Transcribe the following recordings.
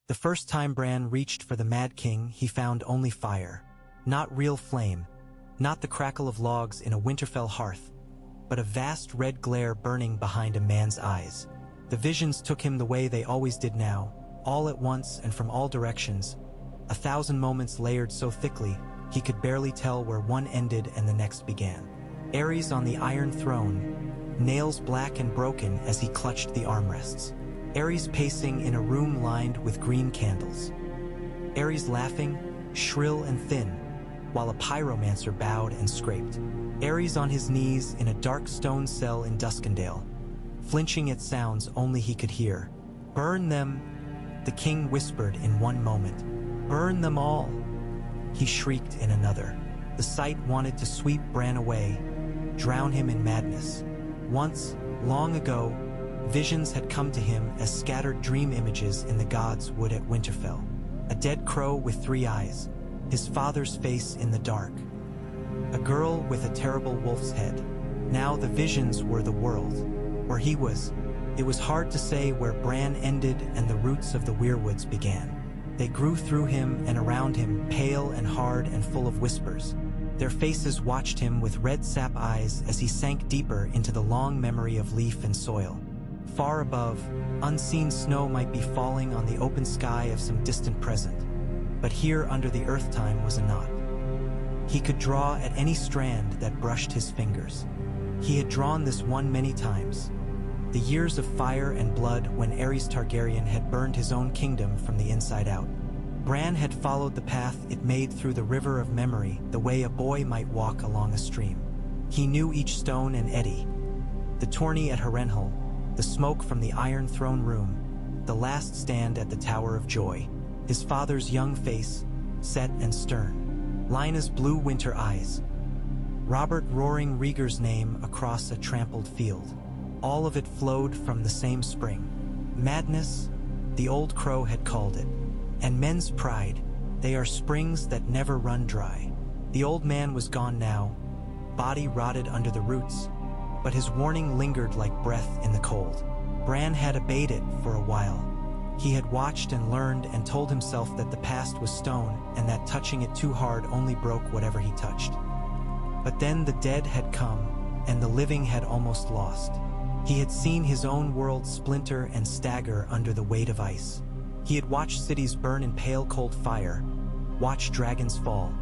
The first time Bran reached for the Mad King, he found only fire. Not real flame, not the crackle of logs in a Winterfell hearth, but a vast red glare burning behind a man's eyes. The visions took him the way they always did now, all at once and from all directions, 1,000 moments layered so thickly he could barely tell where one ended and the next began. Aerys on the Iron Throne, nails black and broken as he clutched the armrests. Aerys pacing in a room lined with green candles. Aerys laughing, shrill and thin, while a pyromancer bowed and scraped. Aerys on his knees in a dark stone cell in Duskendale, flinching at sounds only he could hear. "Burn them," the king whispered in one moment. "Burn them all," he shrieked in another. The sight wanted to sweep Bran away, drown him in madness. Once, long ago, visions had come to him as scattered dream images in the gods would at Winterfell. A dead crow with 3 eyes, his father's face in the dark. A girl with a terrible wolf's head. Now the visions were the world, where he was. It was hard to say where Bran ended and the roots of the weirwoods began. They grew through him and around him, pale and hard and full of whispers. Their faces watched him with red sap eyes as he sank deeper into the long memory of leaf and soil. Far above, unseen snow might be falling on the open sky of some distant present, but here under the earth time was a knot. He could draw at any strand that brushed his fingers. He had drawn this one many times. The years of fire and blood when Aerys Targaryen had burned his own kingdom from the inside out. Bran had followed the path it made through the river of memory the way a boy might walk along a stream. He knew each stone and eddy. The tourney at Harrenhal, the smoke from the Iron Throne room, the last stand at the Tower of Joy, his father's young face, set and stern, Lynna's blue winter eyes, Robert roaring Rhaegar's name across a trampled field. All of it flowed from the same spring. Madness, the old crow had called it, and men's pride, they are springs that never run dry. The old man was gone now, body rotted under the roots, but his warning lingered like breath in the cold. Bran had obeyed it for a while. He had watched and learned and told himself that the past was stone and that touching it too hard only broke whatever he touched. But then the dead had come, and the living had almost lost. He had seen his own world splinter and stagger under the weight of ice. He had watched cities burn in pale cold fire, watched dragons fall,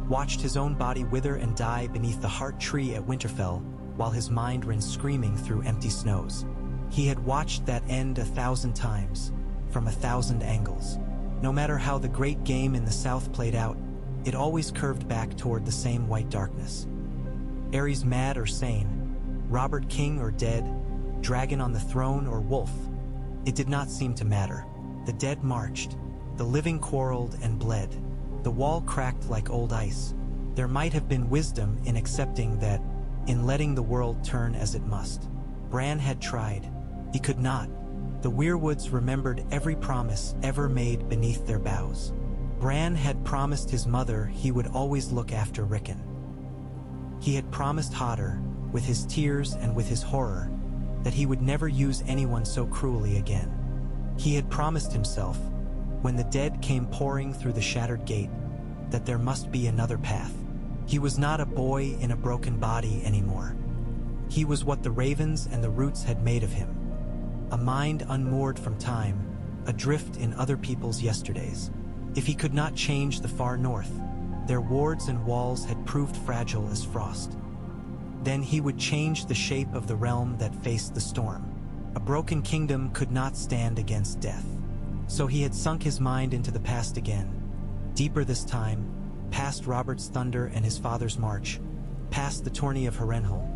watched his own body wither and die beneath the heart tree at Winterfell, while his mind ran screaming through empty snows. He had watched that end 1,000 times, from 1,000 angles. No matter how the great game in the south played out, it always curved back toward the same white darkness. Aerys mad or sane, Robert king or dead, dragon on the throne or wolf, it did not seem to matter. The dead marched, the living quarreled and bled. The wall cracked like old ice. There might have been wisdom in accepting that, in letting the world turn as it must. Bran had tried. He could not. The weirwoods remembered every promise ever made beneath their boughs. Bran had promised his mother he would always look after Rickon. He had promised Hodder, with his tears and with his horror, that he would never use anyone so cruelly again. He had promised himself, when the dead came pouring through the shattered gate, that there must be another path. He was not a boy in a broken body anymore. He was what the ravens and the roots had made of him. A mind unmoored from time, adrift in other people's yesterdays. If he could not change the far north, their wards and walls had proved fragile as frost. Then he would change the shape of the realm that faced the storm. A broken kingdom could not stand against death. So he had sunk his mind into the past again, deeper this time, past Robert's thunder and his father's march, past the tourney of Harrenhal,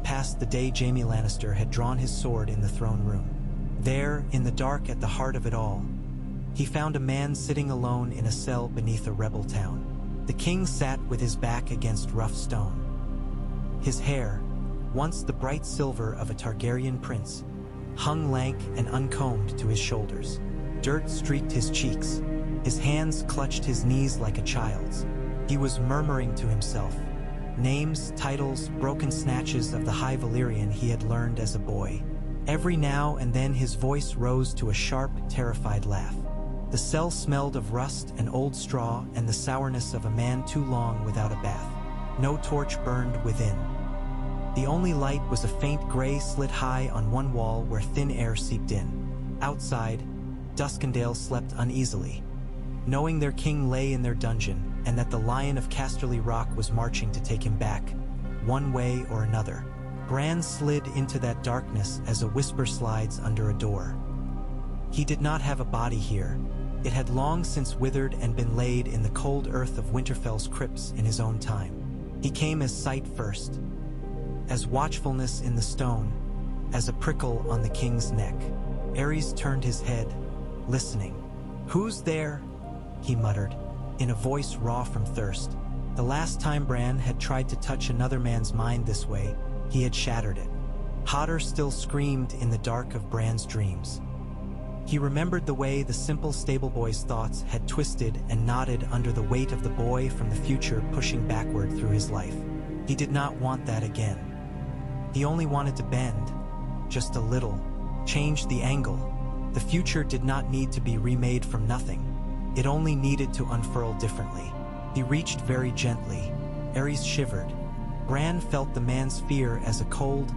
past the day Jaime Lannister had drawn his sword in the throne room. There, in the dark at the heart of it all, he found a man sitting alone in a cell beneath a rebel town. The king sat with his back against rough stone. His hair, once the bright silver of a Targaryen prince, hung lank and uncombed to his shoulders. Dirt streaked his cheeks. His hands clutched his knees like a child's. He was murmuring to himself, names, titles, broken snatches of the High Valyrian he had learned as a boy. Every now and then his voice rose to a sharp, terrified laugh. The cell smelled of rust and old straw and the sourness of a man too long without a bath. No torch burned within. The only light was a faint gray slit high on one wall where thin air seeped in. Outside, Duskendale slept uneasily, knowing their king lay in their dungeon and that the Lion of Casterly Rock was marching to take him back, one way or another. Bran slid into that darkness as a whisper slides under a door. He did not have a body here. It had long since withered and been laid in the cold earth of Winterfell's crypts in his own time. He came as sight first, as watchfulness in the stone, as a prickle on the king's neck. Aerys turned his head, listening. "Who's there?" he muttered, in a voice raw from thirst. The last time Bran had tried to touch another man's mind this way, he had shattered it. Hodder still screamed in the dark of Bran's dreams. He remembered the way the simple stable boy's thoughts had twisted and knotted under the weight of the boy from the future pushing backward through his life. He did not want that again. He only wanted to bend, just a little, change the angle. The future did not need to be remade from nothing. It only needed to unfurl differently. He reached very gently. Aerys shivered. Bran felt the man's fear as a cold,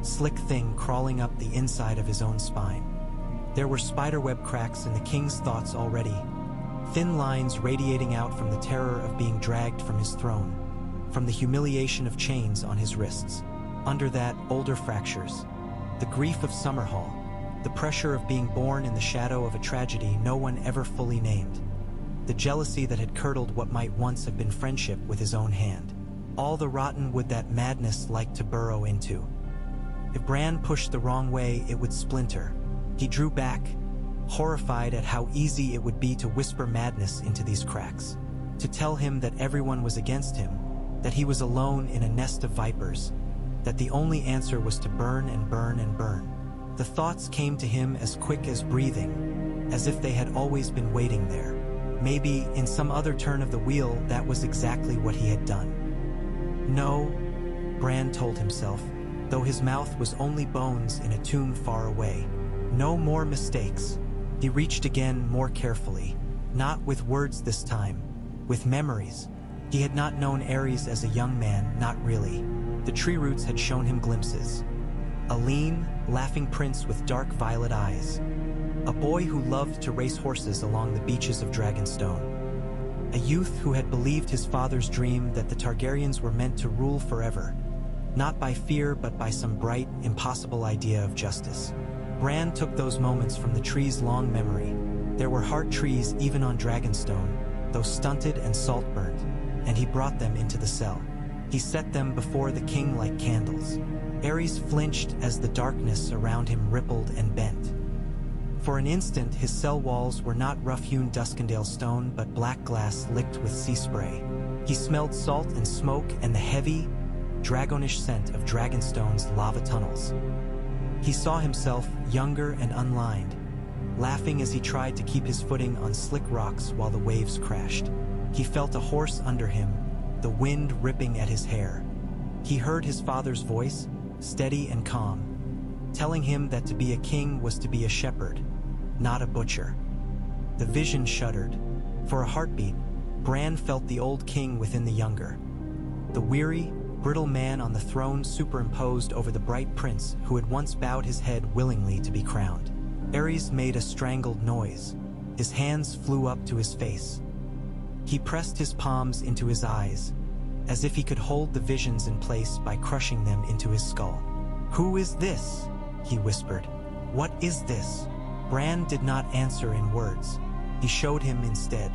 slick thing crawling up the inside of his own spine. There were spiderweb cracks in the king's thoughts already, thin lines radiating out from the terror of being dragged from his throne, from the humiliation of chains on his wrists. Under that, older fractures, the grief of Summerhall, the pressure of being born in the shadow of a tragedy no one ever fully named, the jealousy that had curdled what might once have been friendship with his own hand. All the rotten wood that madness liked to burrow into. If Bran pushed the wrong way, it would splinter. He drew back, horrified at how easy it would be to whisper madness into these cracks, to tell him that everyone was against him, that he was alone in a nest of vipers, that the only answer was to burn and burn and burn. The thoughts came to him as quick as breathing, as if they had always been waiting there. Maybe, in some other turn of the wheel, that was exactly what he had done. No, Bran told himself, though his mouth was only bones in a tomb far away. No more mistakes. He reached again more carefully, not with words this time, with memories. He had not known Aerys as a young man, not really. The tree roots had shown him glimpses. A lean, laughing prince with dark violet eyes. A boy who loved to race horses along the beaches of Dragonstone. A youth who had believed his father's dream that the Targaryens were meant to rule forever, not by fear but by some bright, impossible idea of justice. Bran took those moments from the tree's long memory. There were heart trees even on Dragonstone, though stunted and salt-burnt, and he brought them into the cell. He set them before the king like candles. Aerys flinched as the darkness around him rippled and bent. For an instant, his cell walls were not rough-hewn Duskendale stone, but black glass licked with sea spray. He smelled salt and smoke and the heavy, dragonish scent of Dragonstone's lava tunnels. He saw himself, younger and unlined, laughing as he tried to keep his footing on slick rocks while the waves crashed. He felt a horse under him, the wind ripping at his hair. He heard his father's voice, steady and calm, telling him that to be a king was to be a shepherd, not a butcher. The vision shuddered. For a heartbeat, Bran felt the old king within the younger. The weary, brittle man on the throne superimposed over the bright prince who had once bowed his head willingly to be crowned. Aerys made a strangled noise. His hands flew up to his face. He pressed his palms into his eyes, as if he could hold the visions in place by crushing them into his skull. "Who is this?" he whispered. "What is this?" Bran did not answer in words. He showed him instead.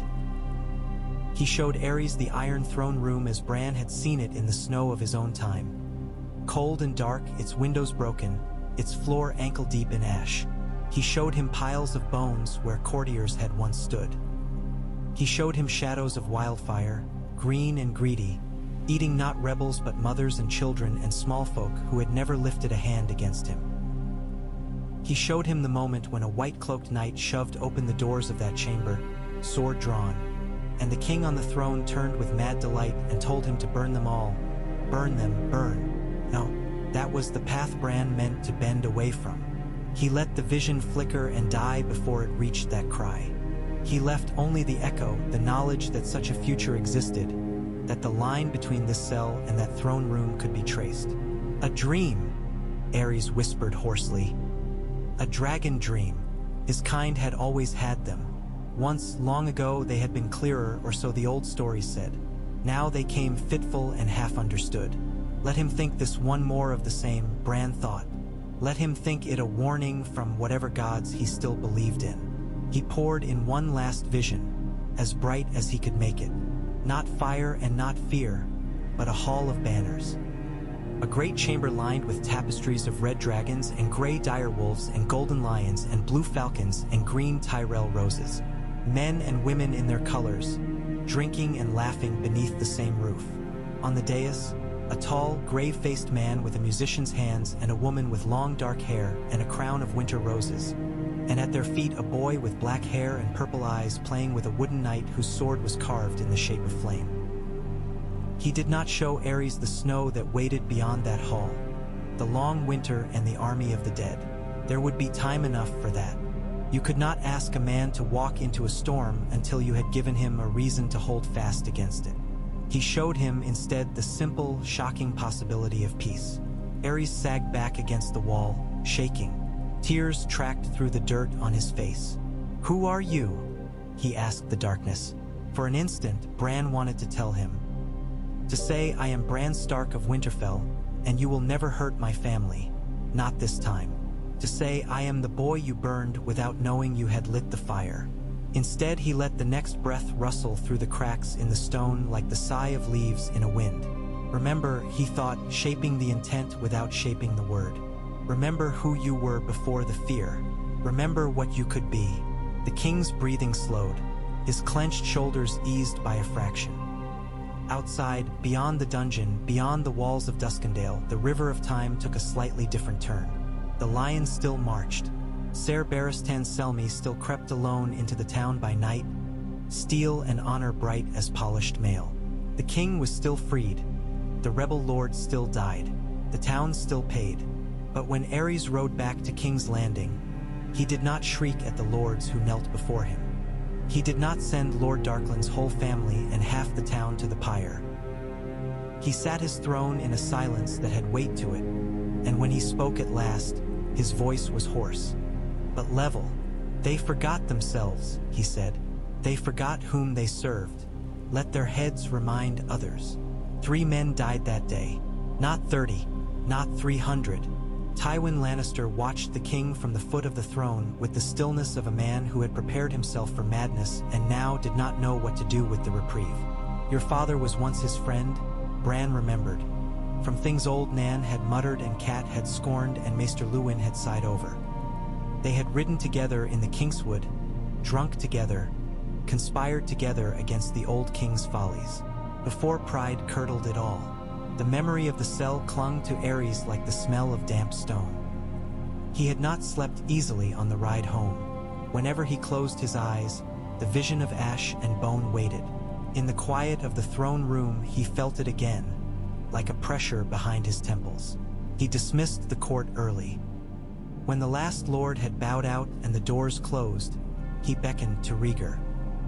He showed Aerys the Iron Throne Room as Bran had seen it in the snow of his own time. Cold and dark, its windows broken, its floor ankle-deep in ash. He showed him piles of bones where courtiers had once stood. He showed him shadows of wildfire, green and greedy, eating not rebels but mothers and children and small folk who had never lifted a hand against him. He showed him the moment when a white-cloaked knight shoved open the doors of that chamber, sword drawn, and the king on the throne turned with mad delight and told him to burn them all. Burn them, burn. No, that was the path Bran meant to bend away from. He let the vision flicker and die before it reached that cry. He left only the echo, the knowledge that such a future existed, that the line between this cell and that throne room could be traced. A dream, Aerys whispered hoarsely. A dragon dream. His kind had always had them. Once, long ago, they had been clearer, or so the old stories said. Now they came fitful and half understood. Let him think this one more of the same, Bran thought. Let him think it a warning from whatever gods he still believed in. He poured in one last vision, as bright as he could make it. Not fire and not fear, but a hall of banners. A great chamber lined with tapestries of red dragons and gray direwolves and golden lions and blue falcons and green Tyrell roses. Men and women in their colors, drinking and laughing beneath the same roof. On the dais, a tall, grave-faced man with a musician's hands and a woman with long dark hair and a crown of winter roses. And at their feet a boy with black hair and purple eyes playing with a wooden knight whose sword was carved in the shape of flame. He did not show Aerys the snow that waited beyond that hall, the long winter and the army of the dead. There would be time enough for that. You could not ask a man to walk into a storm until you had given him a reason to hold fast against it. He showed him instead the simple, shocking possibility of peace. Aerys sagged back against the wall, shaking. Tears tracked through the dirt on his face. "Who are you?" he asked the darkness. For an instant, Bran wanted to tell him. To say, "I am Bran Stark of Winterfell, and you will never hurt my family. Not this time." To say, "I am the boy you burned without knowing you had lit the fire." Instead, he let the next breath rustle through the cracks in the stone like the sigh of leaves in a wind. Remember, he thought, shaping the intent without shaping the word. Remember who you were before the fear. Remember what you could be. The king's breathing slowed, his clenched shoulders eased by a fraction. Outside, beyond the dungeon, beyond the walls of Duskendale, the river of time took a slightly different turn. The lions still marched. Ser Barristan Selmy still crept alone into the town by night, steel and honor bright as polished mail. The king was still freed. The rebel lords still died. The town still paid. But when Aerys rode back to King's Landing, he did not shriek at the lords who knelt before him. He did not send Lord Darkland's whole family and half the town to the pyre. He sat his throne in a silence that had weight to it, and when he spoke at last, his voice was hoarse, but level. "They forgot themselves," he said. "They forgot whom they served. Let their heads remind others. 3 men died that day. Not 30, not 300. Tywin Lannister watched the king from the foot of the throne with the stillness of a man who had prepared himself for madness and now did not know what to do with the reprieve. Your father was once his friend," Bran remembered. From things old Nan had muttered and Cat had scorned and Maester Luwin had sighed over. They had ridden together in the Kingswood, drunk together, conspired together against the old king's follies. Before pride curdled it all, the memory of the cell clung to Aerys like the smell of damp stone. He had not slept easily on the ride home. Whenever he closed his eyes, the vision of ash and bone waited. In the quiet of the throne room, he felt it again, like a pressure behind his temples. He dismissed the court early. When the last lord had bowed out and the doors closed, he beckoned to Rhaegar.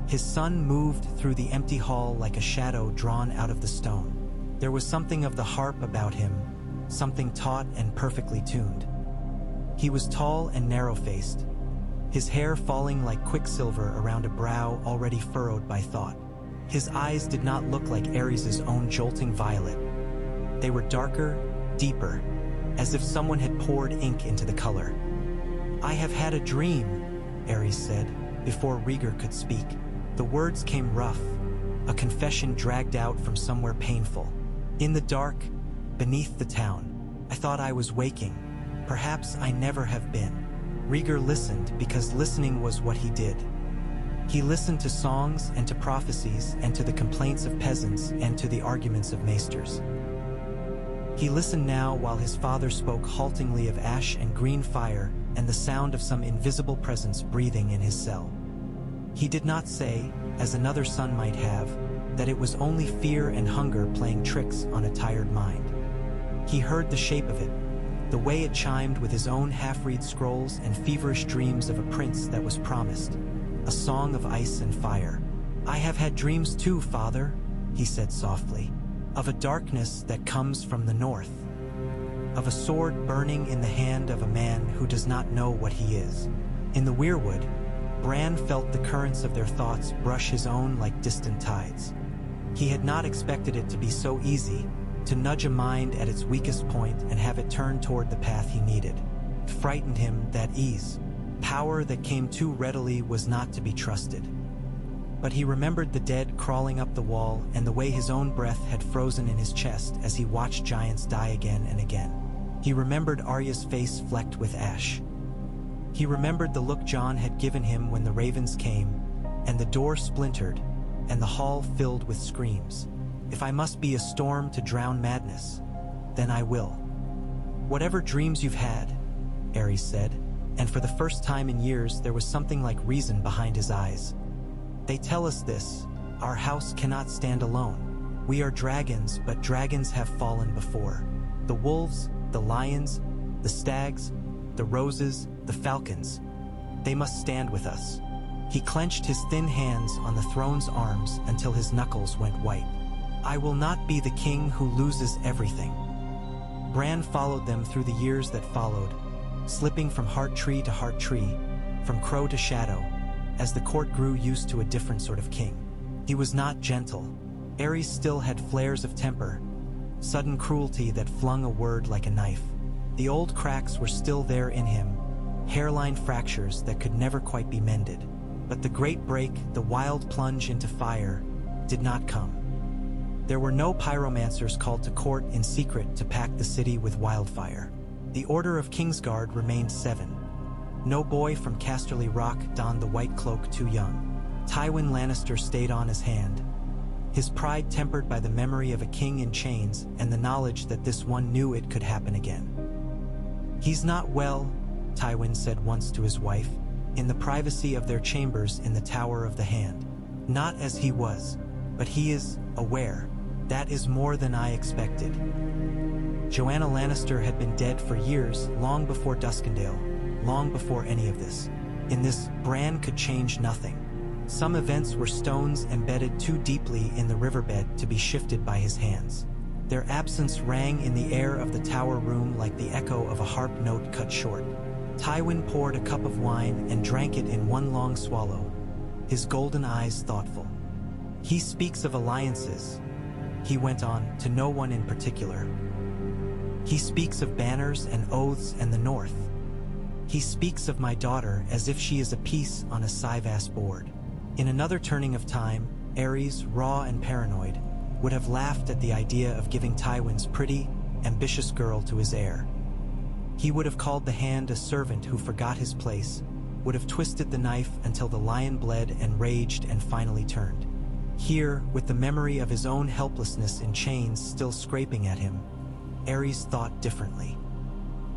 His son moved through the empty hall like a shadow drawn out of the stone. There was something of the harp about him, something taut and perfectly tuned. He was tall and narrow-faced, his hair falling like quicksilver around a brow already furrowed by thought. His eyes did not look like Aerys' own jolting violet. They were darker, deeper, as if someone had poured ink into the color. "I have had a dream," Aerys said, before Rhaegar could speak. The words came rough, a confession dragged out from somewhere painful. "In the dark, beneath the town, I thought I was waking. Perhaps I never have been." Rhaegar listened because listening was what he did. He listened to songs and to prophecies and to the complaints of peasants and to the arguments of maesters. He listened now while his father spoke haltingly of ash and green fire and the sound of some invisible presence breathing in his cell. He did not say, as another son might have, that it was only fear and hunger playing tricks on a tired mind. He heard the shape of it, the way it chimed with his own half-read scrolls and feverish dreams of a prince that was promised, a song of ice and fire. "I have had dreams too, father," he said softly, "of a darkness that comes from the north, of a sword burning in the hand of a man who does not know what he is." In the weirwood, Bran felt the currents of their thoughts brush his own like distant tides. He had not expected it to be so easy, to nudge a mind at its weakest point and have it turn toward the path he needed. It frightened him, that ease. Power that came too readily was not to be trusted. But he remembered the dead crawling up the wall and the way his own breath had frozen in his chest as he watched giants die again and again. He remembered Arya's face flecked with ash. He remembered the look Jon had given him when the ravens came, and the door splintered, and the hall filled with screams. "If I must be a storm to drown madness, then I will." "Whatever dreams you've had," Aerys said, and for the first time in years there was something like reason behind his eyes. "They tell us this, our house cannot stand alone. We are dragons, but dragons have fallen before. The wolves, the lions, the stags, the roses, the falcons, they must stand with us." He clenched his thin hands on the throne's arms until his knuckles went white. "I will not be the king who loses everything." Bran followed them through the years that followed, slipping from heart tree to heart tree, from crow to shadow, as the court grew used to a different sort of king. He was not gentle. Aerys still had flares of temper, sudden cruelty that flung a word like a knife. The old cracks were still there in him, hairline fractures that could never quite be mended. But the great break, the wild plunge into fire, did not come. There were no pyromancers called to court in secret to pack the city with wildfire. The Order of Kingsguard remained 7. No boy from Casterly Rock donned the white cloak too young. Tywin Lannister stayed on his hand, his pride tempered by the memory of a king in chains and the knowledge that this one knew it could happen again. "He's not well," Tywin said once to his wife, in the privacy of their chambers in the Tower of the Hand. "Not as he was, but he is aware. That is more than I expected." Joanna Lannister had been dead for years, long before Duskendale, long before any of this. In this, Bran could change nothing. Some events were stones embedded too deeply in the riverbed to be shifted by his hands. Their absence rang in the air of the tower room like the echo of a harp note cut short. Tywin poured a cup of wine and drank it in one long swallow, his golden eyes thoughtful. "He speaks of alliances," he went on, "to no one in particular. He speaks of banners and oaths and the North. He speaks of my daughter as if she is a piece on a Syvas board." In another turning of time, Aerys, raw and paranoid, would have laughed at the idea of giving Tywin's pretty, ambitious girl to his heir. He would have called the hand a servant who forgot his place, would have twisted the knife until the lion bled and raged and finally turned. Here, with the memory of his own helplessness in chains still scraping at him, Aerys thought differently.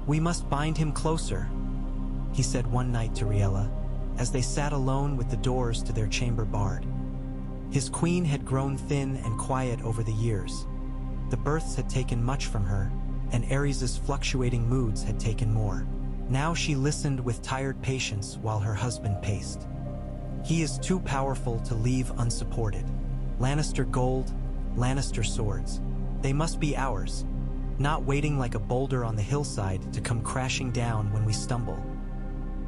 "We must bind him closer," he said one night to Riella, as they sat alone with the doors to their chamber barred. His queen had grown thin and quiet over the years. The births had taken much from her, and Aerys's fluctuating moods had taken more. Now she listened with tired patience while her husband paced. "He is too powerful to leave unsupported. Lannister gold, Lannister swords. They must be ours, not waiting like a boulder on the hillside to come crashing down when we stumble."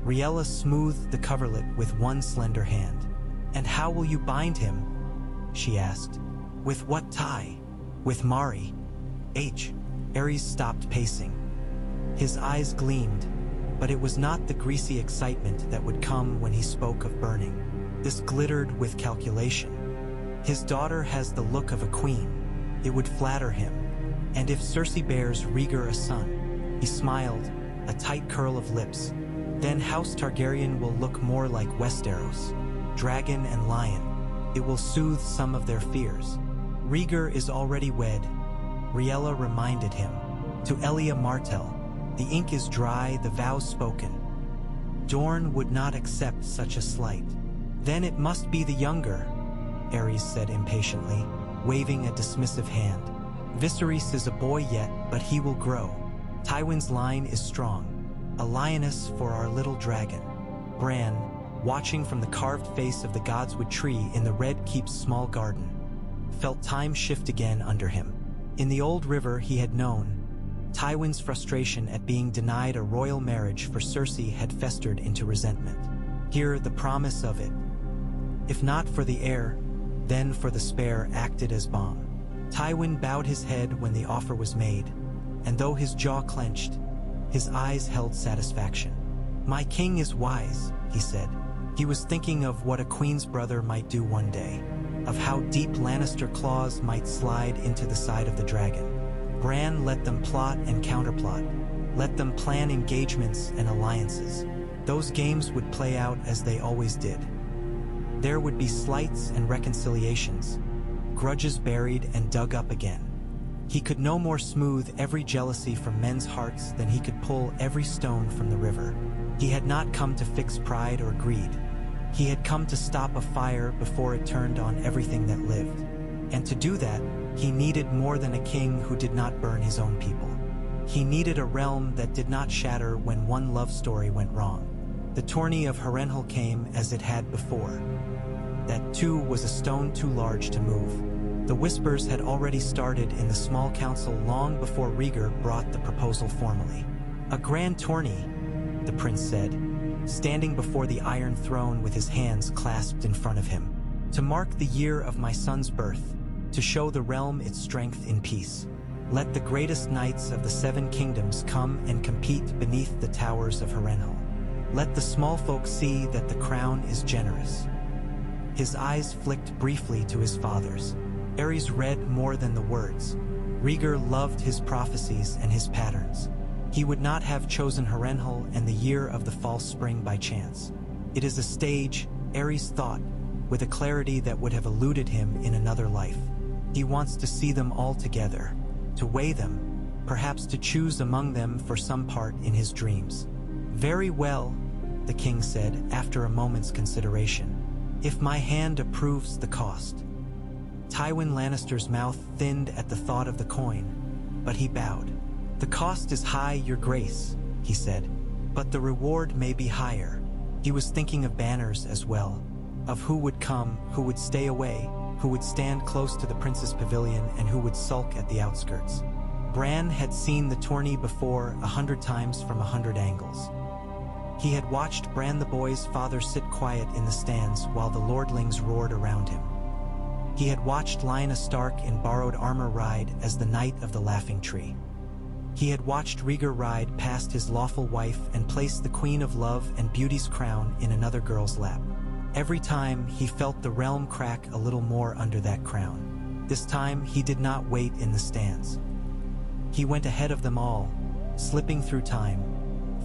Riella smoothed the coverlet with one slender hand. "And how will you bind him?" she asked. "With what tie?" "With Mari." Aerys stopped pacing. His eyes gleamed, but it was not the greasy excitement that would come when he spoke of burning. This glittered with calculation. His daughter has the look of a queen. It would flatter him. And if Cersei bears Rhaegar a son, he smiled, a tight curl of lips, then House Targaryen will look more like Westeros, dragon and lion. It will soothe some of their fears. Rhaegar is already wed, Riella reminded him, to Elia Martell. The ink is dry, the vows spoken. Dorne would not accept such a slight. "Then it must be the younger," Aerys said impatiently, waving a dismissive hand. "Viserys is a boy yet, but he will grow. Tywin's line is strong, a lioness for our little dragon. Bran, watching from the carved face of the godswood tree in the Red Keep's small garden, felt time shift again under him. In the old river he had known, Tywin's frustration at being denied a royal marriage for Cersei had festered into resentment. Here the promise of it, if not for the heir, then for the spare, acted as balm. Tywin bowed his head when the offer was made, and though his jaw clenched, his eyes held satisfaction. "My king is wise," he said. He was thinking of what a queen's brother might do one day, of how deep Lannister claws might slide into the side of the dragon. Bran let them plot and counterplot, let them plan engagements and alliances. Those games would play out as they always did. There would be slights and reconciliations, grudges buried and dug up again. He could no more smooth every jealousy from men's hearts than he could pull every stone from the river. He had not come to fix pride or greed. He had come to stop a fire before it turned on everything that lived. And to do that, he needed more than a king who did not burn his own people. He needed a realm that did not shatter when one love story went wrong. The tourney of Harrenhal came as it had before. That too was a stone too large to move. The whispers had already started in the small council long before Rhaegar brought the proposal formally. "A grand tourney," the prince said, standing before the Iron Throne with his hands clasped in front of him. "To mark the year of my son's birth, to show the realm its strength in peace. Let the greatest knights of the Seven Kingdoms come and compete beneath the towers of Harrenhal. Let the small folk see that the crown is generous." His eyes flicked briefly to his father's. Aerys read more than the words. Rhaegar loved his prophecies and his patterns. He would not have chosen Harrenhal and the year of the false spring by chance. It is a stage, Aerys thought, with a clarity that would have eluded him in another life. He wants to see them all together, to weigh them, perhaps to choose among them for some part in his dreams. "Very well," the king said after a moment's consideration. "If my hand approves the cost." Tywin Lannister's mouth thinned at the thought of the coin, but he bowed. "The cost is high, your grace," he said, "but the reward may be higher." He was thinking of banners as well, of who would come, who would stay away, who would stand close to the prince's pavilion and who would sulk at the outskirts. Bran had seen the tourney before 100 times from 100 angles. He had watched Bran the boy's father sit quiet in the stands while the lordlings roared around him. He had watched Lyanna Stark in borrowed armor ride as the Knight of the Laughing Tree. He had watched Rhaegar ride past his lawful wife and place the Queen of Love and Beauty's crown in another girl's lap. Every time he felt the realm crack a little more under that crown. This time he did not wait in the stands. He went ahead of them all, slipping through time,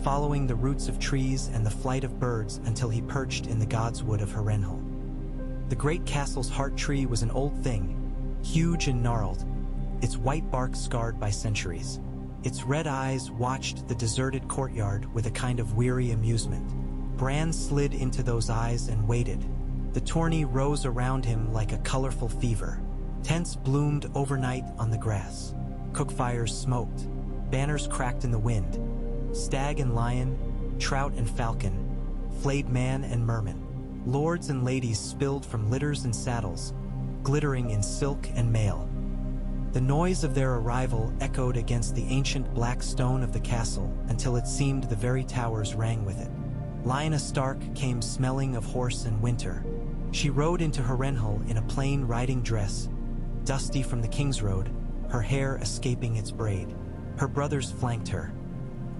following the roots of trees and the flight of birds until he perched in the godswood of Harrenhal. The great castle's heart tree was an old thing, huge and gnarled, its white bark scarred by centuries. Its red eyes watched the deserted courtyard with a kind of weary amusement. Bran slid into those eyes and waited. The tourney rose around him like a colorful fever. Tents bloomed overnight on the grass. Cookfires smoked. Banners cracked in the wind. Stag and lion, trout and falcon, flayed man and merman. Lords and ladies spilled from litters and saddles, glittering in silk and mail. The noise of their arrival echoed against the ancient black stone of the castle until it seemed the very towers rang with it. Lyanna Stark came smelling of horse and winter. She rode into Harrenhal in a plain riding dress, dusty from the King's Road, her hair escaping its braid. Her brothers flanked her.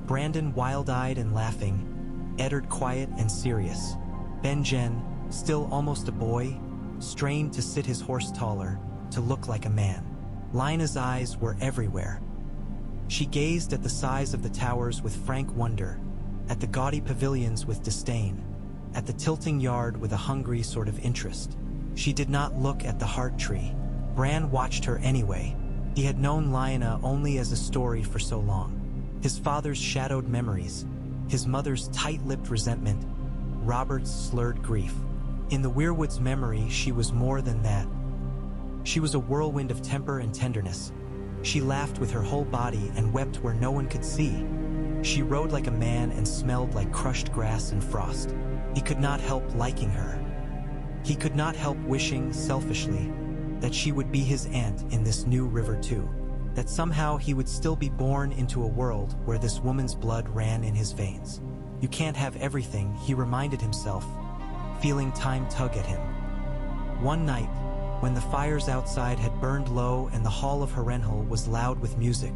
Brandon wild-eyed and laughing, Eddard quiet and serious. Ben-Jen, still almost a boy, strained to sit his horse taller, to look like a man. Lyanna's eyes were everywhere. She gazed at the size of the towers with frank wonder, at the gaudy pavilions with disdain, at the tilting yard with a hungry sort of interest. She did not look at the heart tree. Bran watched her anyway. He had known Lyanna only as a story for so long. His father's shadowed memories, his mother's tight-lipped resentment, Robert's slurred grief. In the Weirwood's memory, she was more than that. She was a whirlwind of temper and tenderness, She laughed with her whole body and wept where no one could see. She rode like a man and smelled like crushed grass and frost. He could not help liking her. He could not help wishing, selfishly, that she would be his aunt in this new river too. That somehow he would still be born into a world where this woman's blood ran in his veins. You can't have everything, he reminded himself, feeling time tug at him. One night, when the fires outside had burned low and the hall of Harrenhal was loud with music,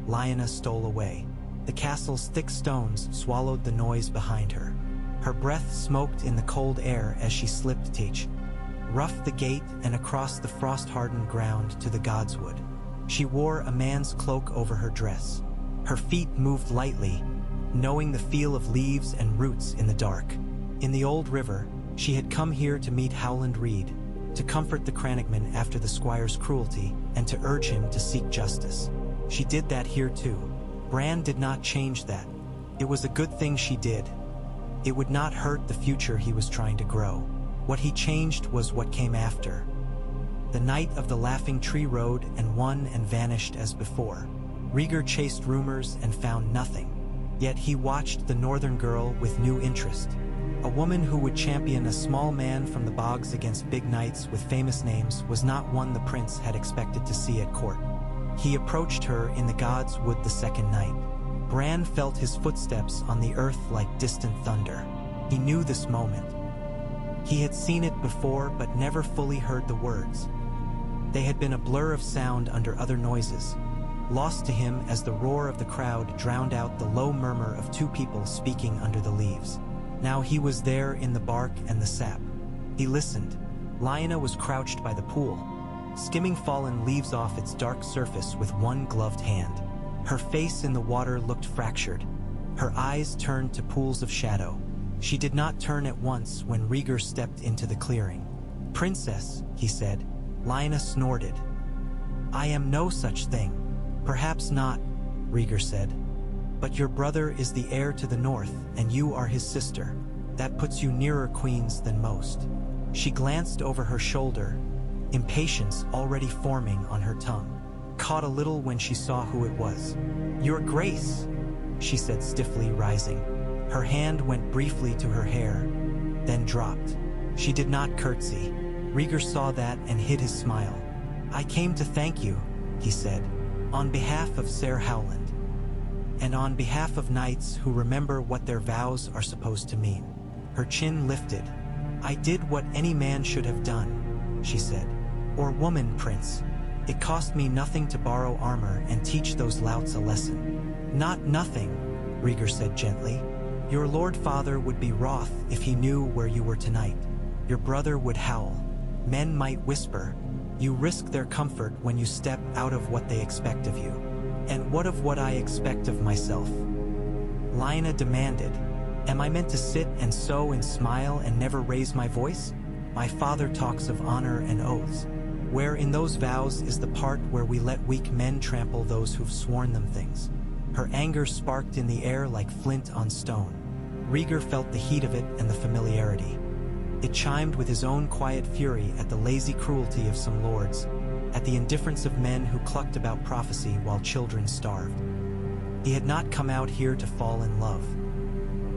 Lyanna stole away. The castle's thick stones swallowed the noise behind her. Her breath smoked in the cold air as she slipped Teach, roughed the gate and across the frost-hardened ground to the Godswood. She wore a man's cloak over her dress. Her feet moved lightly, knowing the feel of leaves and roots in the dark. In the old river, she had come here to meet Howland Reed, to comfort the Crannogman after the squire's cruelty, and to urge him to seek justice. She did that here too. Bran did not change that. It was a good thing she did. It would not hurt the future he was trying to grow. What he changed was what came after. The night of the Laughing Tree rode and won and vanished as before. Rhaegar chased rumors and found nothing. Yet he watched the northern girl with new interest. A woman who would champion a small man from the bogs against big knights with famous names was not one the prince had expected to see at court. He approached her in the Godswood the second night. Bran felt his footsteps on the earth like distant thunder. He knew this moment. He had seen it before but never fully heard the words. They had been a blur of sound under other noises, lost to him as the roar of the crowd drowned out the low murmur of two people speaking under the leaves. Now he was there in the bark and the sap. He listened. Lyanna was crouched by the pool, skimming fallen leaves off its dark surface with one gloved hand. Her face in the water looked fractured. Her eyes turned to pools of shadow. She did not turn at once when Rhaegar stepped into the clearing. "Princess," he said. Lyanna snorted. "I am no such thing." "Perhaps not," Rhaegar said. "But your brother is the heir to the north, and you are his sister. That puts you nearer queens than most." She glanced over her shoulder, impatience already forming on her tongue. Caught a little when she saw who it was. "Your Grace," she said stiffly, rising. Her hand went briefly to her hair, then dropped. She did not curtsy. Rhaegar saw that and hid his smile. "I came to thank you," he said, "on behalf of Ser Howland, and on behalf of knights who remember what their vows are supposed to mean." Her chin lifted. "I did what any man should have done," she said. "Or woman, Prince. It cost me nothing to borrow armor and teach those louts a lesson." "Not nothing," Rhaegar said gently. "Your Lord Father would be wroth if he knew where you were tonight. Your brother would howl. Men might whisper. You risk their comfort when you step out of what they expect of you." "And what of what I expect of myself?" Lyanna demanded. "Am I meant to sit and sew and smile and never raise my voice? My father talks of honor and oaths. Where in those vows is the part where we let weak men trample those who've sworn them things?" Her anger sparked in the air like flint on stone. Rhaegar felt the heat of it and the familiarity. It chimed with his own quiet fury at the lazy cruelty of some lords, at the indifference of men who clucked about prophecy while children starved. He had not come out here to fall in love.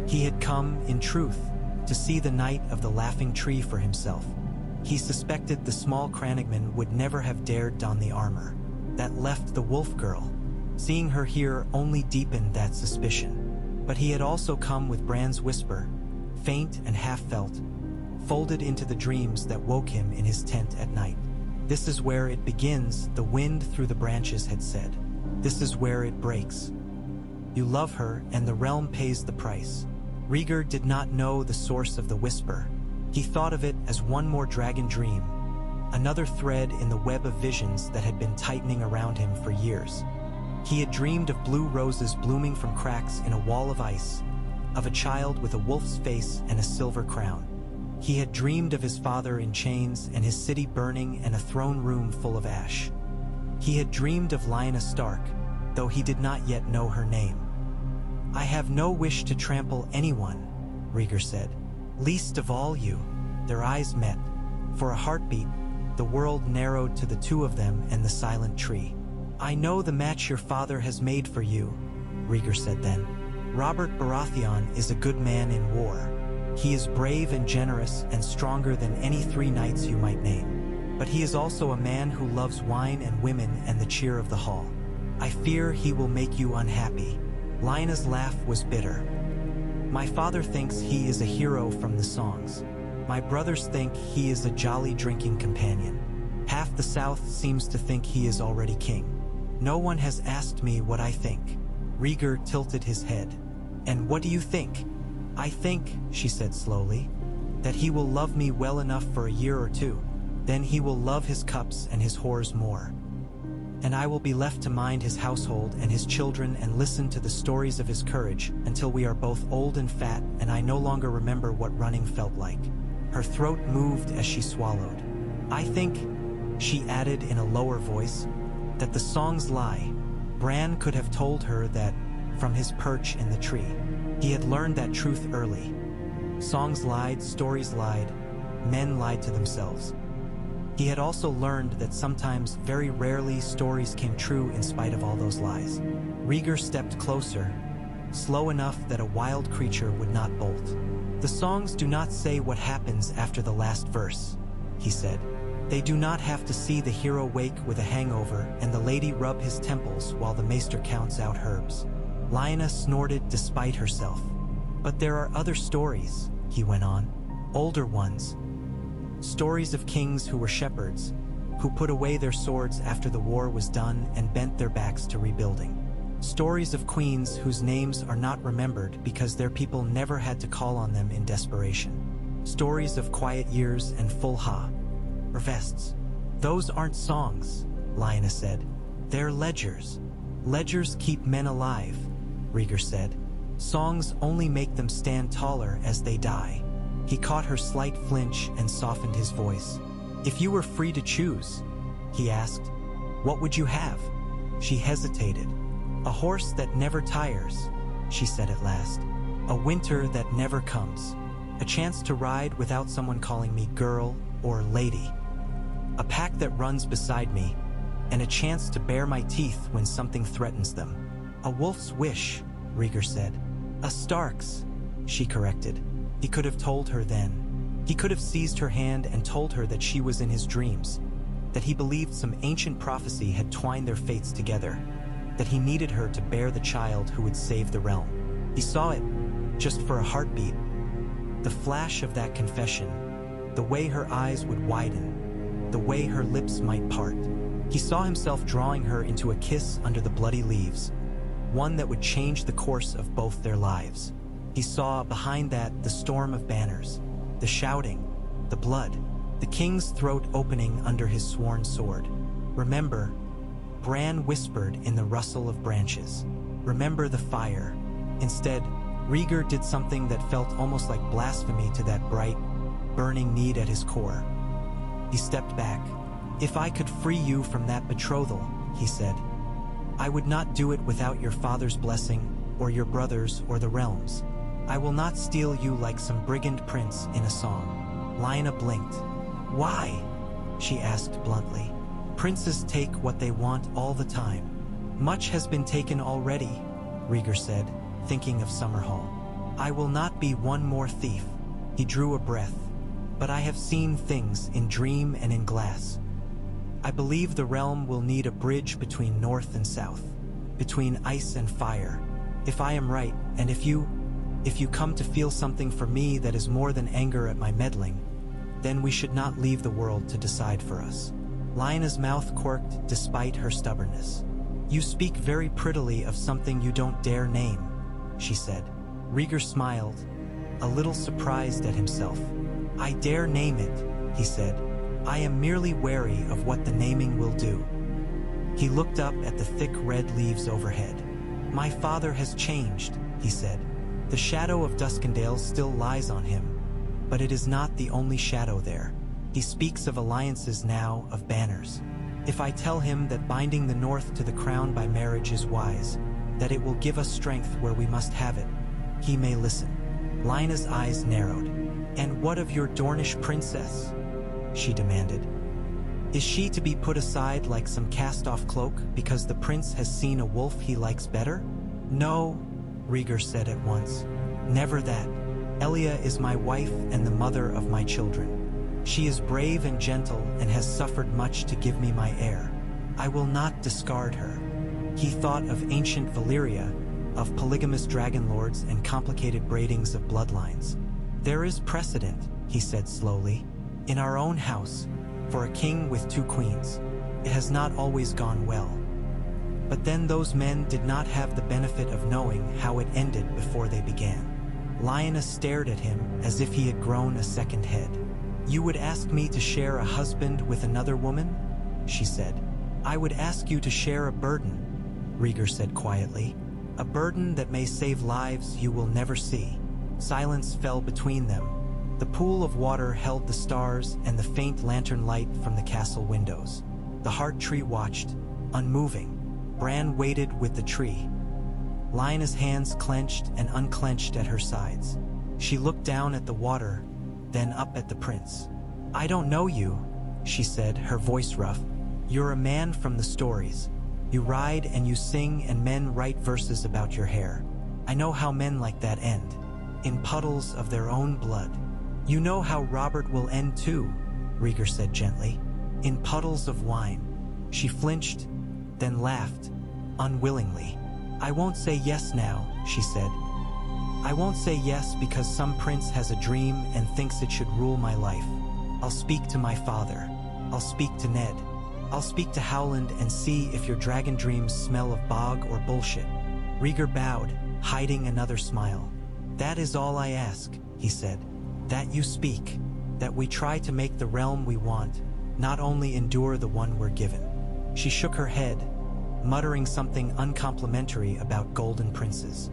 He had come, in truth, to see the night of the Laughing Tree for himself. He suspected the small Crannogman would never have dared don the armor. That left the wolf girl. Seeing her here only deepened that suspicion. But he had also come with Bran's whisper, faint and half-felt, folded into the dreams that woke him in his tent at night. "This is where it begins," the wind through the branches had said. "This is where it breaks. You love her, and the realm pays the price." Rhaegar did not know the source of the whisper. He thought of it as one more dragon dream, another thread in the web of visions that had been tightening around him for years. He had dreamed of blue roses blooming from cracks in a wall of ice, of a child with a wolf's face and a silver crown. He had dreamed of his father in chains and his city burning and a throne room full of ash. He had dreamed of Lyanna Stark, though he did not yet know her name. "I have no wish to trample anyone," Rhaegar said. "Least of all you." Their eyes met. For a heartbeat, the world narrowed to the two of them and the silent tree. I know the match your father has made for you, Rhaegar said then. Robert Baratheon is a good man in war. He is brave and generous and stronger than any 3 knights you might name. But he is also a man who loves wine and women and the cheer of the hall. I fear he will make you unhappy. Lyanna's laugh was bitter. My father thinks he is a hero from the songs. My brothers think he is a jolly drinking companion. Half the South seems to think he is already king. No one has asked me what I think. Rhaegar tilted his head. And what do you think? I think, she said slowly, that he will love me well enough for a year or 2. Then he will love his cups and his whores more. And I will be left to mind his household and his children and listen to the stories of his courage until we are both old and fat and I no longer remember what running felt like. Her throat moved as she swallowed. I think, she added in a lower voice, that the songs lie. Bran could have told her that from his perch in the tree. He had learned that truth early. Songs lied, stories lied, men lied to themselves. He had also learned that sometimes, very rarely, stories came true in spite of all those lies. Rhaegar stepped closer, slow enough that a wild creature would not bolt. The songs do not say what happens after the last verse, he said. They do not have to see the hero wake with a hangover and the lady rub his temples while the maester counts out herbs. Lyanna snorted despite herself. But there are other stories, he went on. Older ones. Stories of kings who were shepherds, who put away their swords after the war was done and bent their backs to rebuilding. Stories of queens whose names are not remembered because their people never had to call on them in desperation. Stories of quiet years and full or vests. Those aren't songs, Lyanna said. They're ledgers. Ledgers keep men alive, Rhaegar said. Songs only make them stand taller as they die. He caught her slight flinch and softened his voice. If you were free to choose, he asked, what would you have? She hesitated. A horse that never tires, she said at last. A winter that never comes. A chance to ride without someone calling me girl or lady. A pack that runs beside me, and a chance to bare my teeth when something threatens them. A wolf's wish, Rhaegar said. A Stark's, she corrected. He could have told her then. He could have seized her hand and told her that she was in his dreams, that he believed some ancient prophecy had twined their fates together, that he needed her to bear the child who would save the realm. He saw it, just for a heartbeat. The flash of that confession, the way her eyes would widen, the way her lips might part. He saw himself drawing her into a kiss under the bloody leaves, one that would change the course of both their lives. He saw behind that the storm of banners, the shouting, the blood, the king's throat opening under his sworn sword. Remember, Bran whispered in the rustle of branches. Remember the fire. Instead, Rhaegar did something that felt almost like blasphemy to that bright, burning need at his core. He stepped back. If I could free you from that betrothal, he said, I would not do it without your father's blessing, or your brother's, or the realm's. I will not steal you like some brigand prince in a song. Lyanna blinked. Why? She asked bluntly. Princes take what they want all the time. Much has been taken already, Rhaegar said, thinking of Summerhall. I will not be one more thief. He drew a breath. But I have seen things in dream and in glass. I believe the realm will need a bridge between north and south, between ice and fire. If I am right, and if you come to feel something for me that is more than anger at my meddling, then we should not leave the world to decide for us. Lyanna's mouth quirked despite her stubbornness. You speak very prettily of something you don't dare name, she said. Rhaegar smiled, a little surprised at himself. I dare name it, he said. I am merely wary of what the naming will do. He looked up at the thick red leaves overhead. My father has changed, he said. The shadow of Duskendale still lies on him, but it is not the only shadow there. He speaks of alliances now, of banners. If I tell him that binding the north to the crown by marriage is wise, that it will give us strength where we must have it, he may listen. Lyanna's eyes narrowed. And what of your Dornish princess? She demanded. Is she to be put aside like some cast-off cloak because the prince has seen a wolf he likes better? No, Rhaegar said at once. Never that. Elia is my wife and the mother of my children. She is brave and gentle and has suffered much to give me my heir. I will not discard her. He thought of ancient Valyria, of polygamous dragon lords and complicated braidings of bloodlines. There is precedent, he said slowly, in our own house, for a king with 2 queens. It has not always gone well. But then those men did not have the benefit of knowing how it ended before they began. Lyanna stared at him as if he had grown a second head. You would ask me to share a husband with another woman? She said. I would ask you to share a burden, Rhaegar said quietly. A burden that may save lives you will never see. Silence fell between them. The pool of water held the stars and the faint lantern light from the castle windows. The heart tree watched, unmoving. Bran waited with the tree. Lyanna's hands clenched and unclenched at her sides. She looked down at the water, then up at the prince. I don't know you, she said, her voice rough. You're a man from the stories. You ride and you sing and men write verses about your hair. I know how men like that end, in puddles of their own blood. You know how Robert will end too, Rhaegar said gently, in puddles of wine. She flinched, then laughed, unwillingly. I won't say yes now, she said. I won't say yes because some prince has a dream and thinks it should rule my life. I'll speak to my father. I'll speak to Ned. I'll speak to Howland and see if your dragon dreams smell of bog or bullshit. Rhaegar bowed, hiding another smile. That is all I ask, he said. That you speak. That we try to make the realm we want, not only endure the one we're given. She shook her head, muttering something uncomplimentary about golden princes.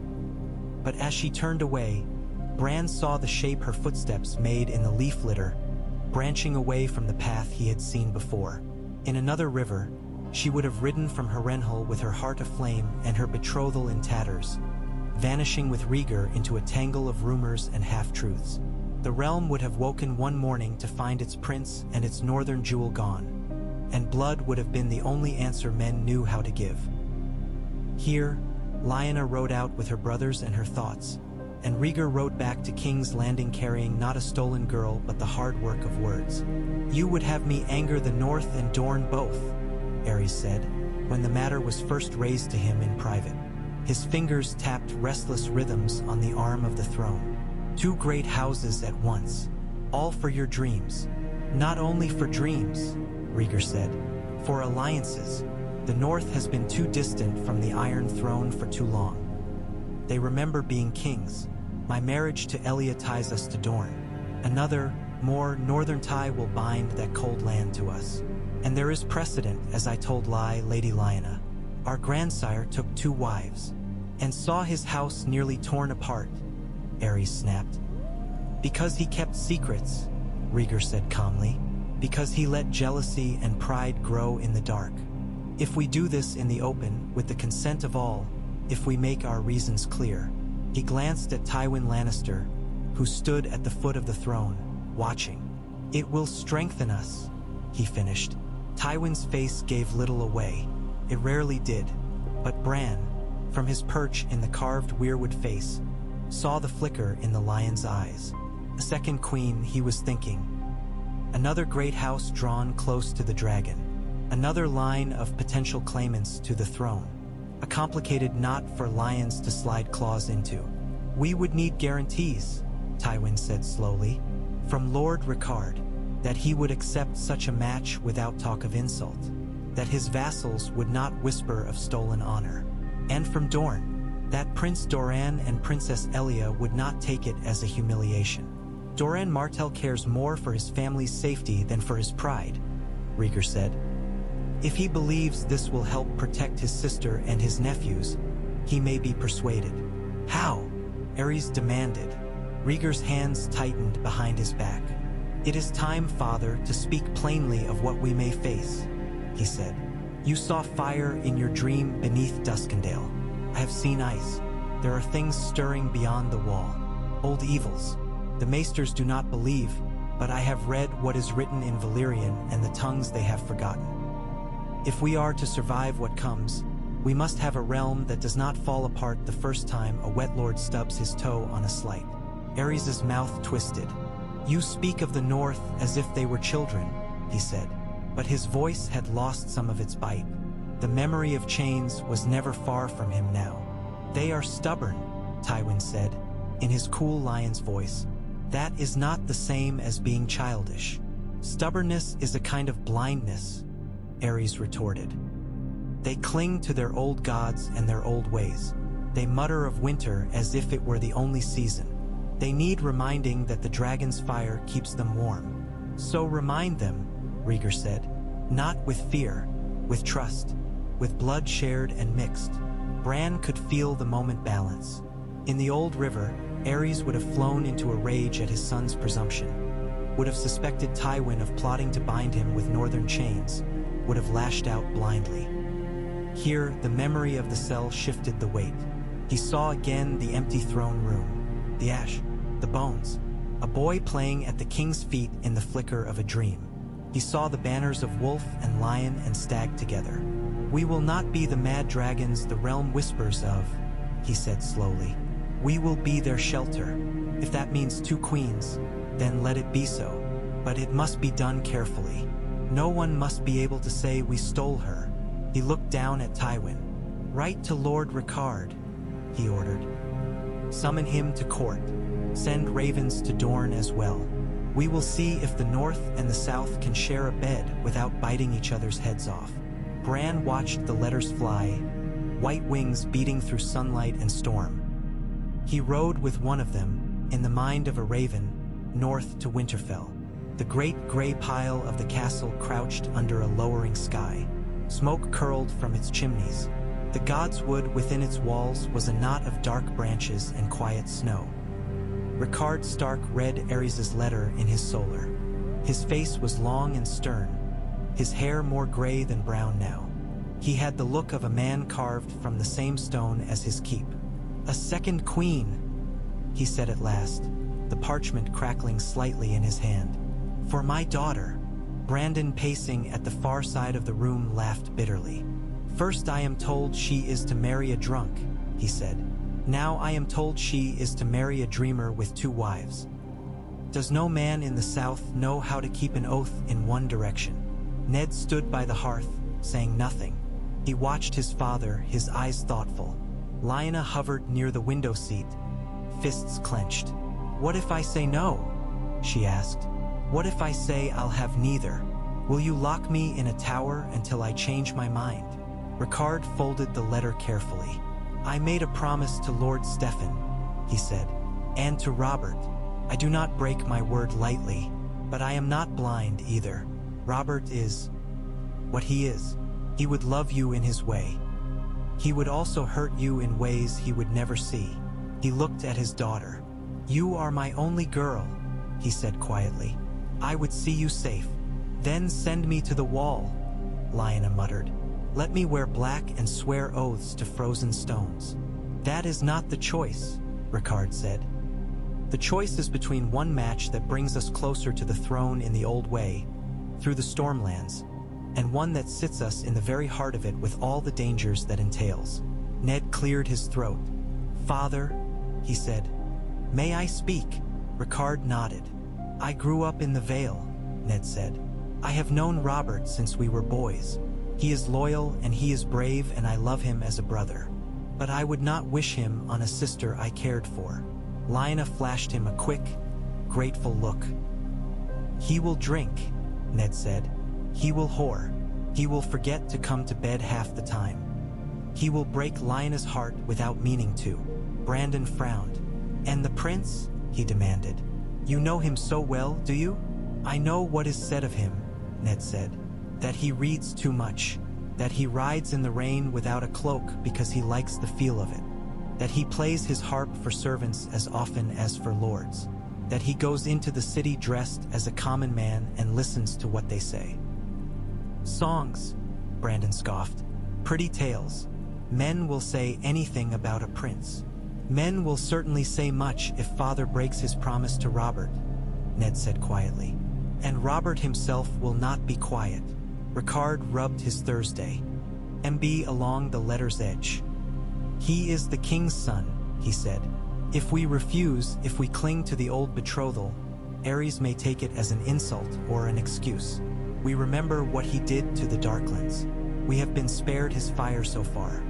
But as she turned away, Bran saw the shape her footsteps made in the leaf litter, branching away from the path he had seen before. In another river, she would have ridden from Harrenhal with her heart aflame and her betrothal in tatters, vanishing with Rhaegar into a tangle of rumors and half-truths. The realm would have woken one morning to find its prince and its northern jewel gone, and blood would have been the only answer men knew how to give. Here, Lyanna rode out with her brothers and her thoughts, and Rhaegar rode back to King's Landing carrying not a stolen girl but the hard work of words. You would have me anger the North and Dorne both, Aerys said, when the matter was first raised to him in private. His fingers tapped restless rhythms on the arm of the throne. 2 great houses at once, all for your dreams. Not only for dreams, Rhaegar said, for alliances. The North has been too distant from the Iron Throne for too long. They remember being kings. My marriage to Elia ties us to Dorne. Another, more northern tie will bind that cold land to us. And there is precedent, as I told Lady Lyanna. Our grandsire took 2 wives, and saw his house nearly torn apart, Aerys snapped. Because he kept secrets, Rhaegar said calmly. Because he let jealousy and pride grow in the dark. If we do this in the open, with the consent of all, if we make our reasons clear. He glanced at Tywin Lannister, who stood at the foot of the throne, watching. It will strengthen us, he finished. Tywin's face gave little away. It rarely did, but Bran, from his perch in the carved weirwood face, saw the flicker in the lion's eyes. A second queen, he was thinking. Another great house drawn close to the dragon. Another line of potential claimants to the throne. A complicated knot for lions to slide claws into. We would need guarantees, Tywin said slowly, from Lord Rickard, that he would accept such a match without talk of insult, that his vassals would not whisper of stolen honor. And from Dorne, that Prince Doran and Princess Elia would not take it as a humiliation. Doran Martell cares more for his family's safety than for his pride, Rhaegar said. If he believes this will help protect his sister and his nephews, he may be persuaded. How? Aerys demanded. Rhaegar's hands tightened behind his back. It is time, father, to speak plainly of what we may face, he said. You saw fire in your dream beneath Duskendale. I have seen ice. There are things stirring beyond the wall. Old evils. The maesters do not believe, but I have read what is written in Valyrian and the tongues they have forgotten. If we are to survive what comes, we must have a realm that does not fall apart the first time a wet lord stubs his toe on a slight. Aerys' mouth twisted. You speak of the North as if they were children, he said, but his voice had lost some of its bite. The memory of chains was never far from him now. They are stubborn, Tywin said, in his cool lion's voice. That is not the same as being childish. Stubbornness is a kind of blindness, Aerys retorted. They cling to their old gods and their old ways. They mutter of winter as if it were the only season. They need reminding that the dragon's fire keeps them warm. So remind them, Rhaegar said, not with fear, with trust, with blood shared and mixed. Bran could feel the moment balance. In the old river, Aerys would have flown into a rage at his son's presumption, would have suspected Tywin of plotting to bind him with northern chains, would have lashed out blindly. Here, the memory of the cell shifted the weight. He saw again the empty throne room, the ash, the bones, a boy playing at the king's feet in the flicker of a dream. He saw the banners of wolf and lion and stag together. We will not be the mad dragons the realm whispers of, he said slowly. We will be their shelter. If that means 2 queens, then let it be so. But it must be done carefully. No one must be able to say we stole her. He looked down at Tywin. Write to Lord Rickard, he ordered. Summon him to court. Send ravens to Dorne as well. We will see if the North and the South can share a bed without biting each other's heads off. Bran watched the letters fly, white wings beating through sunlight and storm. He rode with one of them, in the mind of a raven, north to Winterfell. The great gray pile of the castle crouched under a lowering sky. Smoke curled from its chimneys. The godswood within its walls was a knot of dark branches and quiet snow. Rickard Stark read Aerys' letter in his solar. His face was long and stern, his hair more gray than brown now. He had the look of a man carved from the same stone as his keep. A second queen, he said at last, the parchment crackling slightly in his hand. For my daughter. Brandon, pacing at the far side of the room, laughed bitterly. First I am told she is to marry a drunk, he said. Now I am told she is to marry a dreamer with 2 wives. Does no man in the South know how to keep an oath in one direction? Ned stood by the hearth, saying nothing. He watched his father, his eyes thoughtful. Lyanna hovered near the window seat, fists clenched. What if I say no? She asked. What if I say I'll have neither? Will you lock me in a tower until I change my mind? Rickard folded the letter carefully. I made a promise to Lord Steffan, he said, and to Robert. I do not break my word lightly, but I am not blind either. Robert is what he is. He would love you in his way. He would also hurt you in ways he would never see. He looked at his daughter. You are my only girl, he said quietly. I would see you safe. Then send me to the wall, Lyanna muttered. Let me wear black and swear oaths to frozen stones. That is not the choice, Rickard said. The choice is between one match that brings us closer to the throne in the old way, through the Stormlands, and one that sits us in the very heart of it with all the dangers that entails. Ned cleared his throat. Father, he said. May I speak? Rickard nodded. I grew up in the Vale, Ned said. I have known Robert since we were boys. He is loyal and he is brave and I love him as a brother. But I would not wish him on a sister I cared for. Lyanna flashed him a quick, grateful look. He will drink, Ned said. He will whore. He will forget to come to bed half the time. He will break Lyanna's heart without meaning to. Brandon frowned. And the prince? He demanded. You know him so well, do you? I know what is said of him, Ned said. That he reads too much. That he rides in the rain without a cloak because he likes the feel of it. That he plays his harp for servants as often as for lords. That he goes into the city dressed as a common man and listens to what they say. Songs, Brandon scoffed. Pretty tales. Men will say anything about a prince. Men will certainly say much if father breaks his promise to Robert. Ned said quietly. And Robert himself will not be quiet. Ricard rubbed his Thursday. MB along the letter's edge. He is the king's son, he said. If we refuse, if we cling to the old betrothal, Aerys may take it as an insult or an excuse. We remember what he did to the Darklands. We have been spared his fire so far.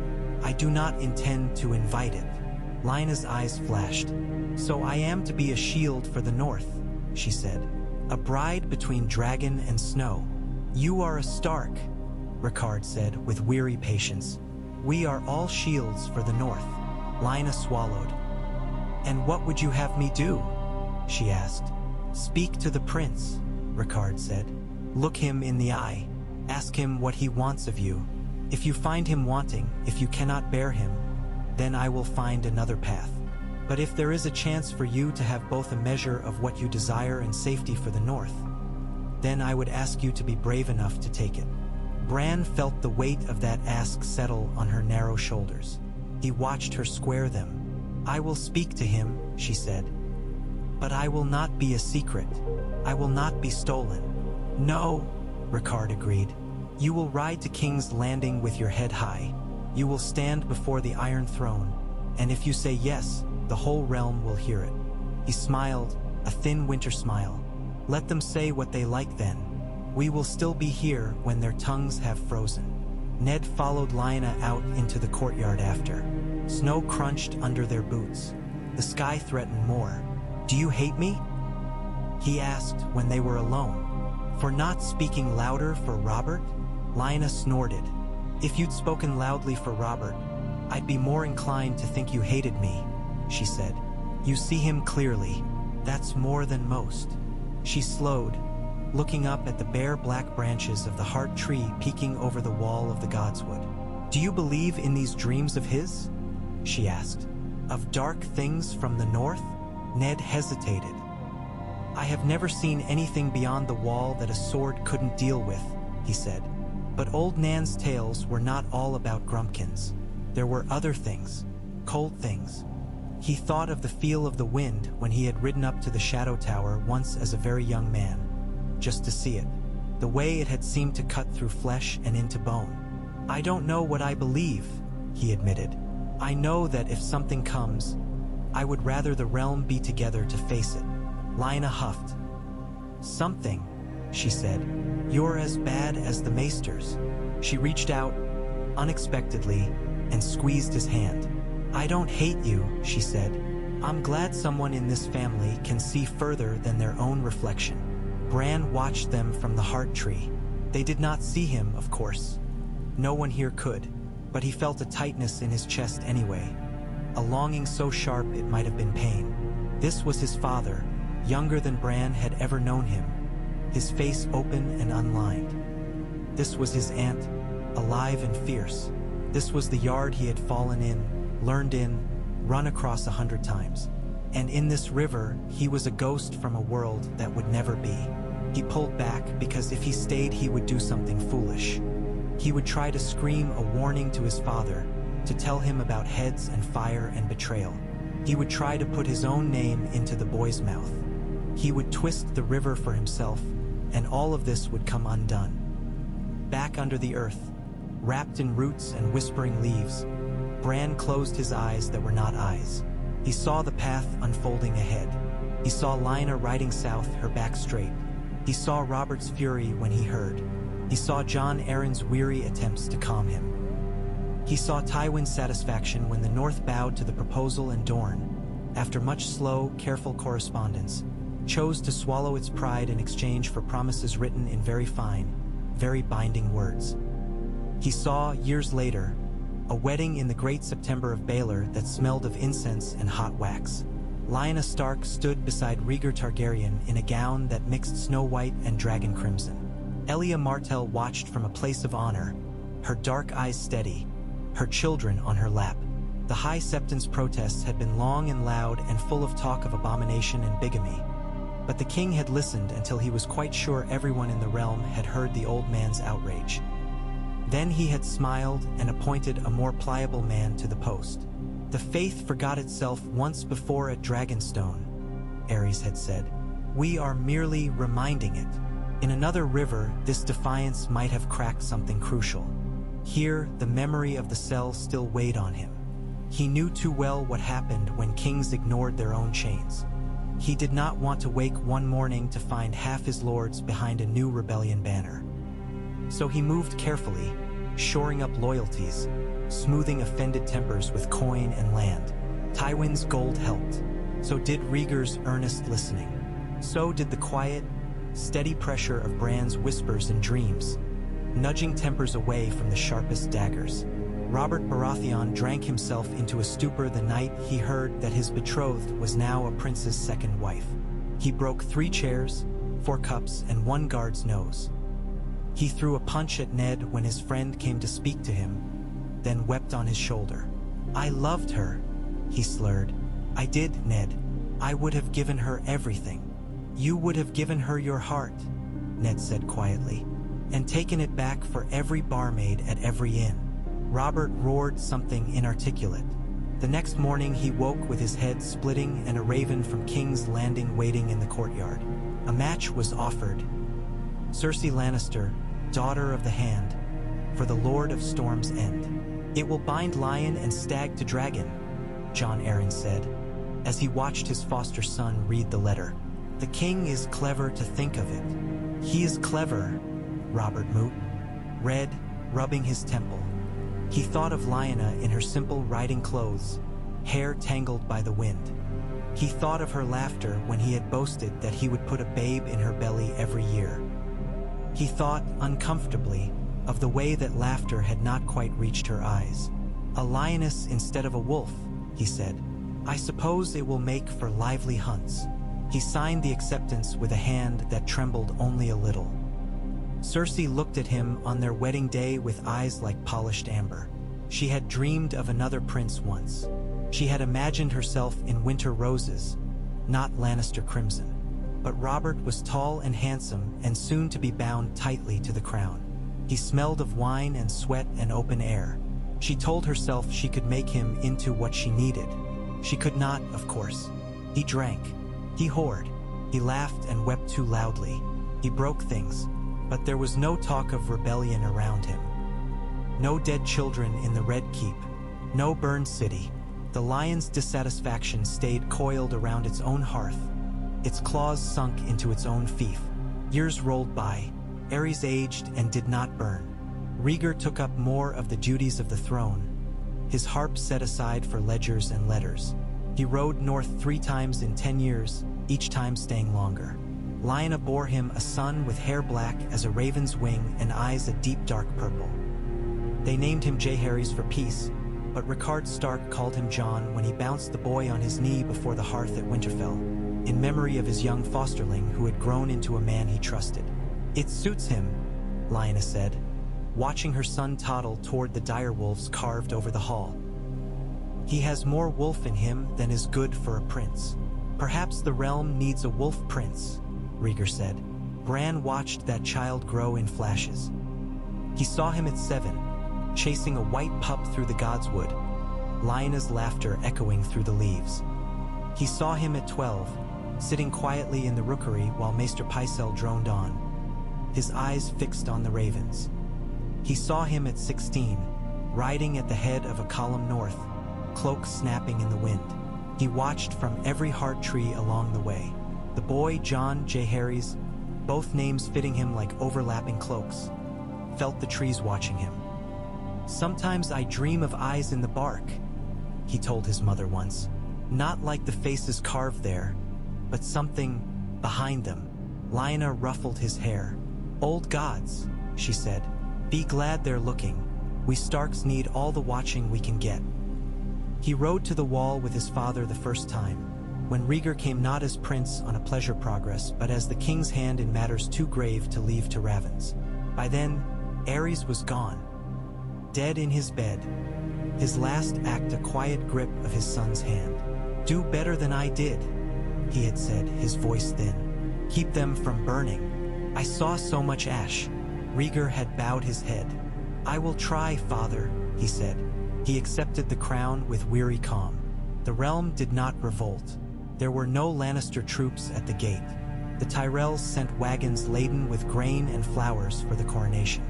I do not intend to invite it. Lynna's eyes flashed. So I am to be a shield for the North, she said. A bride between dragon and snow. You are a Stark, Ricard said with weary patience. We are all shields for the North. Lynna swallowed. And what would you have me do? She asked. Speak to the prince, Ricard said. Look him in the eye. Ask him what he wants of you. If you find him wanting, if you cannot bear him, then I will find another path. But if there is a chance for you to have both a measure of what you desire and safety for the North, then I would ask you to be brave enough to take it. Bran felt the weight of that ask settle on her narrow shoulders. He watched her square them. I will speak to him, she said. But I will not be a secret. I will not be stolen. No, Ricard agreed. You will ride to King's Landing with your head high. You will stand before the Iron Throne, and if you say yes, the whole realm will hear it. He smiled, a thin winter smile. Let them say what they like then. We will still be here when their tongues have frozen. Ned followed Lynna out into the courtyard after. Snow crunched under their boots. The sky threatened more. Do you hate me? He asked when they were alone. For not speaking louder for Robert? Lynna snorted. If you'd spoken loudly for Robert, I'd be more inclined to think you hated me, she said. You see him clearly. That's more than most. She slowed, looking up at the bare black branches of the heart tree peeking over the wall of the Godswood. Do you believe in these dreams of his? She asked. Of dark things from the North? Ned hesitated. I have never seen anything beyond the wall that a sword couldn't deal with, he said. But old Nan's tales were not all about Grumpkins. There were other things, cold things. He thought of the feel of the wind when he had ridden up to the Shadow Tower once as a very young man, just to see it. The way it had seemed to cut through flesh and into bone. I don't know what I believe, he admitted. I know that if something comes, I would rather the realm be together to face it. Lynna huffed. Something, she said. You're as bad as the Maesters. She reached out, unexpectedly, and squeezed his hand. I don't hate you, she said. I'm glad someone in this family can see further than their own reflection. Bran watched them from the heart tree. They did not see him, of course. No one here could, but he felt a tightness in his chest anyway. A longing so sharp it might have been pain. This was his father, younger than Bran had ever known him, his face open and unlined. This was his aunt, alive and fierce. This was the yard he had fallen in, learned in, run across 100 times. And in this river, he was a ghost from a world that would never be. He pulled back because if he stayed, he would do something foolish. He would try to scream a warning to his father, to tell him about heads and fire and betrayal. He would try to put his own name into the boy's mouth. He would twist the river for himself, and all of this would come undone. Back under the earth, wrapped in roots and whispering leaves, Bran closed his eyes that were not eyes. He saw the path unfolding ahead. He saw Lynna riding south, her back straight. He saw Robert's fury when he heard. He saw Jon Arryn's weary attempts to calm him. He saw Tywin's satisfaction when the North bowed to the proposal and Dorne, after much slow, careful correspondence, chose to swallow its pride in exchange for promises written in very fine, very binding words. He saw, years later, a wedding in the great September of Baelor that smelled of incense and hot wax. Lyanna Stark stood beside Rhaegar Targaryen in a gown that mixed snow white and dragon crimson. Elia Martell watched from a place of honor, her dark eyes steady, her children on her lap. The High Septon's protests had been long and loud and full of talk of abomination and bigamy. But the king had listened until he was quite sure everyone in the realm had heard the old man's outrage. Then he had smiled and appointed a more pliable man to the post. The faith forgot itself once before at Dragonstone, Aerys had said. We are merely reminding it. In another river, this defiance might have cracked something crucial. Here, the memory of the cell still weighed on him. He knew too well what happened when kings ignored their own chains. He did not want to wake one morning to find half his lords behind a new rebellion banner. So he moved carefully, shoring up loyalties, smoothing offended tempers with coin and land. Tywin's gold helped. So did Rhaegar's earnest listening. So did the quiet, steady pressure of Bran's whispers and dreams, nudging tempers away from the sharpest daggers. Robert Baratheon drank himself into a stupor the night he heard that his betrothed was now a prince's second wife. He broke 3 chairs, 4 cups, and 1 guard's nose. He threw a punch at Ned when his friend came to speak to him, then wept on his shoulder. "I loved her," he slurred. "I did, Ned. I would have given her everything." "You would have given her your heart," Ned said quietly, "and taken it back for every barmaid at every inn." Robert roared something inarticulate. The next morning he woke with his head splitting and a raven from King's Landing waiting in the courtyard. A match was offered. Cersei Lannister, daughter of the Hand, for the Lord of Storm's End. "It will bind lion and stag to dragon," Jon Arryn said, as he watched his foster son read the letter. "The king is clever to think of it." "He is clever," Robert read, rubbing his temple. He thought of Lyanna in her simple riding clothes, hair tangled by the wind. He thought of her laughter when he had boasted that he would put a babe in her belly every year. He thought, uncomfortably, of the way that laughter had not quite reached her eyes. "A lioness instead of a wolf," he said. "I suppose it will make for lively hunts." He signed the acceptance with a hand that trembled only a little. Cersei looked at him on their wedding day with eyes like polished amber. She had dreamed of another prince once. She had imagined herself in winter roses, not Lannister crimson. But Robert was tall and handsome and soon to be bound tightly to the crown. He smelled of wine and sweat and open air. She told herself she could make him into what she needed. She could not, of course. He drank. He whored. He laughed and wept too loudly. He broke things, but there was no talk of rebellion around him. No dead children in the Red Keep. No burned city. The lion's dissatisfaction stayed coiled around its own hearth. Its claws sunk into its own fief. Years rolled by. Aerys aged and did not burn. Rhaegar took up more of the duties of the throne, his harp set aside for ledgers and letters. He rode north 3 times in 10 years, each time staying longer. Lyanna bore him a son with hair black as a raven's wing and eyes a deep dark purple. They named him Jaehaerys for peace, but Rickard Stark called him Jon when he bounced the boy on his knee before the hearth at Winterfell, in memory of his young fosterling who had grown into a man he trusted. "It suits him," Lyanna said, watching her son toddle toward the direwolves carved over the hall. "He has more wolf in him than is good for a prince. Perhaps the realm needs a wolf prince," Rhaegar said. Bran watched that child grow in flashes. He saw him at 7, chasing a white pup through the Godswood, Lyanna's laughter echoing through the leaves. He saw him at 12, sitting quietly in the rookery while Maester Pycelle droned on, his eyes fixed on the ravens. He saw him at 16, riding at the head of a column north, cloak snapping in the wind. He watched from every heart tree along the way. The boy, Jon Jaehaerys, both names fitting him like overlapping cloaks, felt the trees watching him. "Sometimes I dream of eyes in the bark," he told his mother once. "Not like the faces carved there, but something behind them." Lyanna ruffled his hair. "Old gods," she said. "Be glad they're looking. We Starks need all the watching we can get." He rode to the wall with his father the first time, when Rhaegar came not as prince on a pleasure progress, but as the king's hand in matters too grave to leave to ravens. By then, Aerys was gone, dead in his bed, his last act a quiet grip of his son's hand. "Do better than I did," he had said, his voice thin. "Keep them from burning. I saw so much ash." Rhaegar had bowed his head. "I will try, father," he said. He accepted the crown with weary calm. The realm did not revolt. There were no Lannister troops at the gate. The Tyrells sent wagons laden with grain and flowers for the coronation.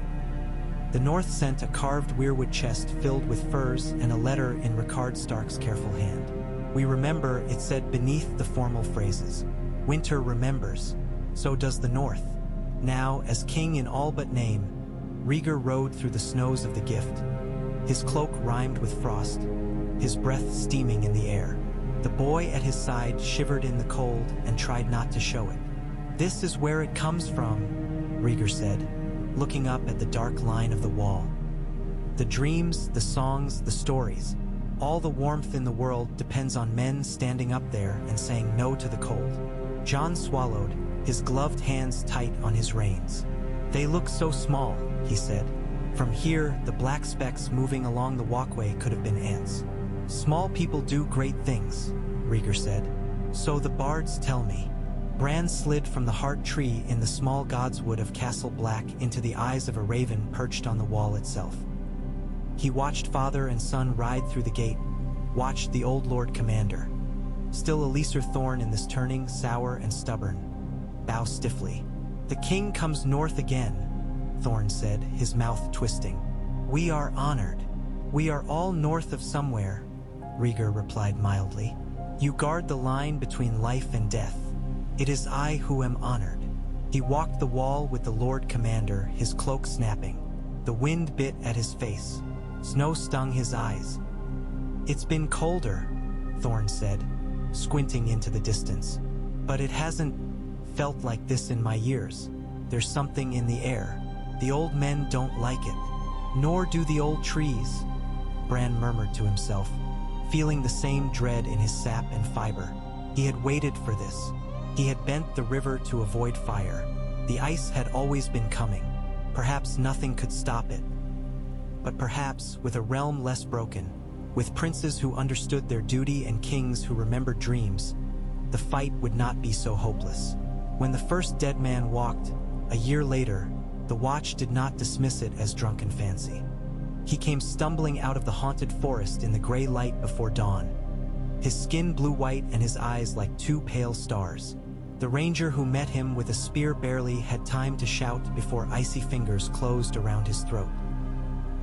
The North sent a carved weirwood chest filled with furs and a letter in Rickard Stark's careful hand. We remember, it said beneath the formal phrases. Winter remembers, so does the North. Now, as king in all but name, Rhaegar rode through the snows of the gift. His cloak rhymed with frost, his breath steaming in the air. The boy at his side shivered in the cold and tried not to show it. "This is where it comes from," Rhaegar said, looking up at the dark line of the wall. "The dreams, the songs, the stories, all the warmth in the world depends on men standing up there and saying no to the cold." Jon swallowed, his gloved hands tight on his reins. "They look so small," he said. "From here, the black specks moving along the walkway could have been ants." "Small people do great things," Rhaegar said. "So the bards tell me." Bran slid from the heart tree in the small godswood of Castle Black into the eyes of a raven perched on the wall itself. He watched father and son ride through the gate, watched the old Lord Commander, still a lesser thorn in this turning, sour and stubborn, bow stiffly. "The king comes north again," Thorne said, his mouth twisting. "We are honored. We are all north of somewhere," Rhaegar replied mildly. "You guard the line between life and death. It is I who am honored." He walked the wall with the Lord Commander, his cloak snapping. The wind bit at his face. Snow stung his eyes. "It's been colder," Thorne said, squinting into the distance. "But it hasn't felt like this in my years. There's something in the air. The old men don't like it. Nor do the old trees," Bran murmured to himself, feeling the same dread in his sap and fiber. He had waited for this. He had bent the river to avoid fire. The ice had always been coming. Perhaps nothing could stop it. But perhaps, with a realm less broken, with princes who understood their duty and kings who remembered dreams, the fight would not be so hopeless. When the first dead man walked, a year later, the Watch did not dismiss it as drunken fancy. He came stumbling out of the haunted forest in the gray light before dawn, his skin blue-white and his eyes like two pale stars. The ranger who met him with a spear barely had time to shout before icy fingers closed around his throat.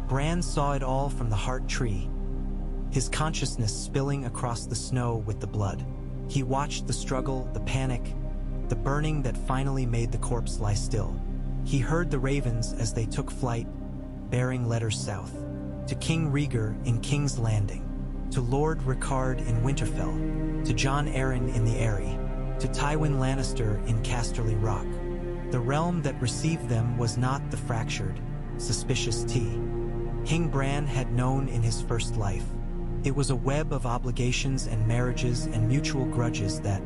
Bran saw it all from the heart tree, his consciousness spilling across the snow with the blood. He watched the struggle, the panic, the burning that finally made the corpse lie still. He heard the ravens as they took flight, bearing letters south. To King Rhaegar in King's Landing, to Lord Rickard in Winterfell, to Jon Arryn in the Eyrie, to Tywin Lannister in Casterly Rock. The realm that received them was not the fractured, suspicious King Bran had known in his first life. It was a web of obligations and marriages and mutual grudges that,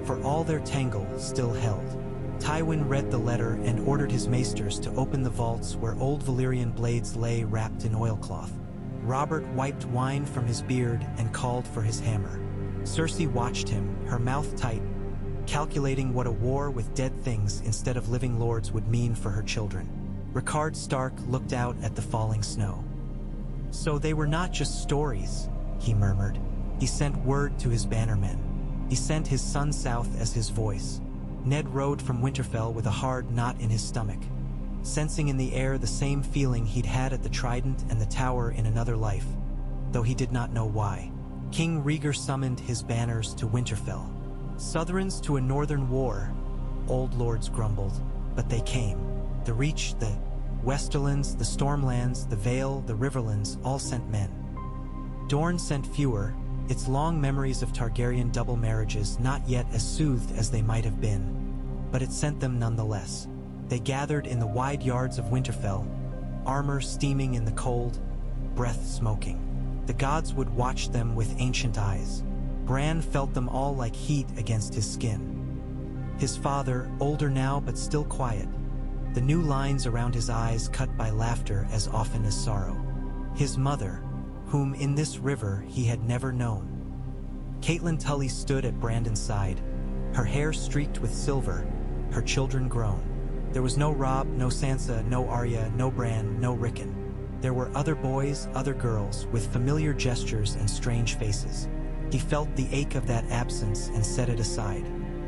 for all their tangle, still held. Tywin read the letter and ordered his maesters to open the vaults where old Valyrian blades lay wrapped in oilcloth. Robert wiped wine from his beard and called for his hammer. Cersei watched him, her mouth tight, calculating what a war with dead things instead of living lords would mean for her children. Rickard Stark looked out at the falling snow. "So they were not just stories," he murmured. He sent word to his bannermen. He sent his son south as his voice. Ned rode from Winterfell with a hard knot in his stomach, sensing in the air the same feeling he'd had at the Trident and the Tower in another life, though he did not know why. King Rhaegar summoned his banners to Winterfell. "Southrons to a northern war," old lords grumbled, but they came. The Reach, the Westerlands, the Stormlands, the Vale, the Riverlands all sent men. Dorne sent fewer, its long memories of Targaryen double marriages not yet as soothed as they might have been, but it sent them nonetheless. They gathered in the wide yards of Winterfell, armor steaming in the cold, breath smoking. The gods would watch them with ancient eyes. Bran felt them all like heat against his skin. His father, older now but still quiet, the new lines around his eyes cut by laughter as often as sorrow. His mother, whom in this river he had never known. Catelyn Tully stood at Brandon's side, her hair streaked with silver, her children grown. There was no Robb, no Sansa, no Arya, no Bran, no Rickon. There were other boys, other girls, with familiar gestures and strange faces. He felt the ache of that absence and set it aside.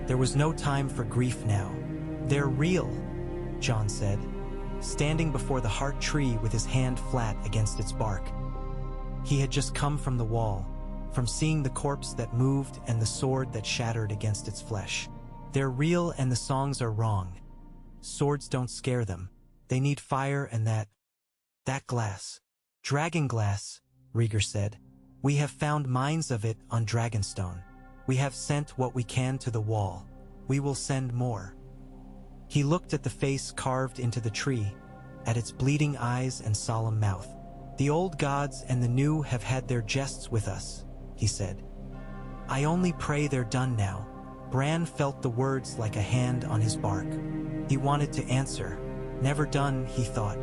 There was no time for grief now. "They're real," Jon said, standing before the heart tree with his hand flat against its bark. He had just come from the wall, from seeing the corpse that moved and the sword that shattered against its flesh. "They're real and the songs are wrong. Swords don't scare them. They need fire and that glass." "Dragon glass," Rhaegar said. "We have found mines of it on Dragonstone. We have sent what we can to the wall. We will send more." He looked at the face carved into the tree, at its bleeding eyes and solemn mouth. "The old gods and the new have had their jests with us," he said. "I only pray they're done now." Bran felt the words like a hand on his bark. He wanted to answer. Never done, he thought.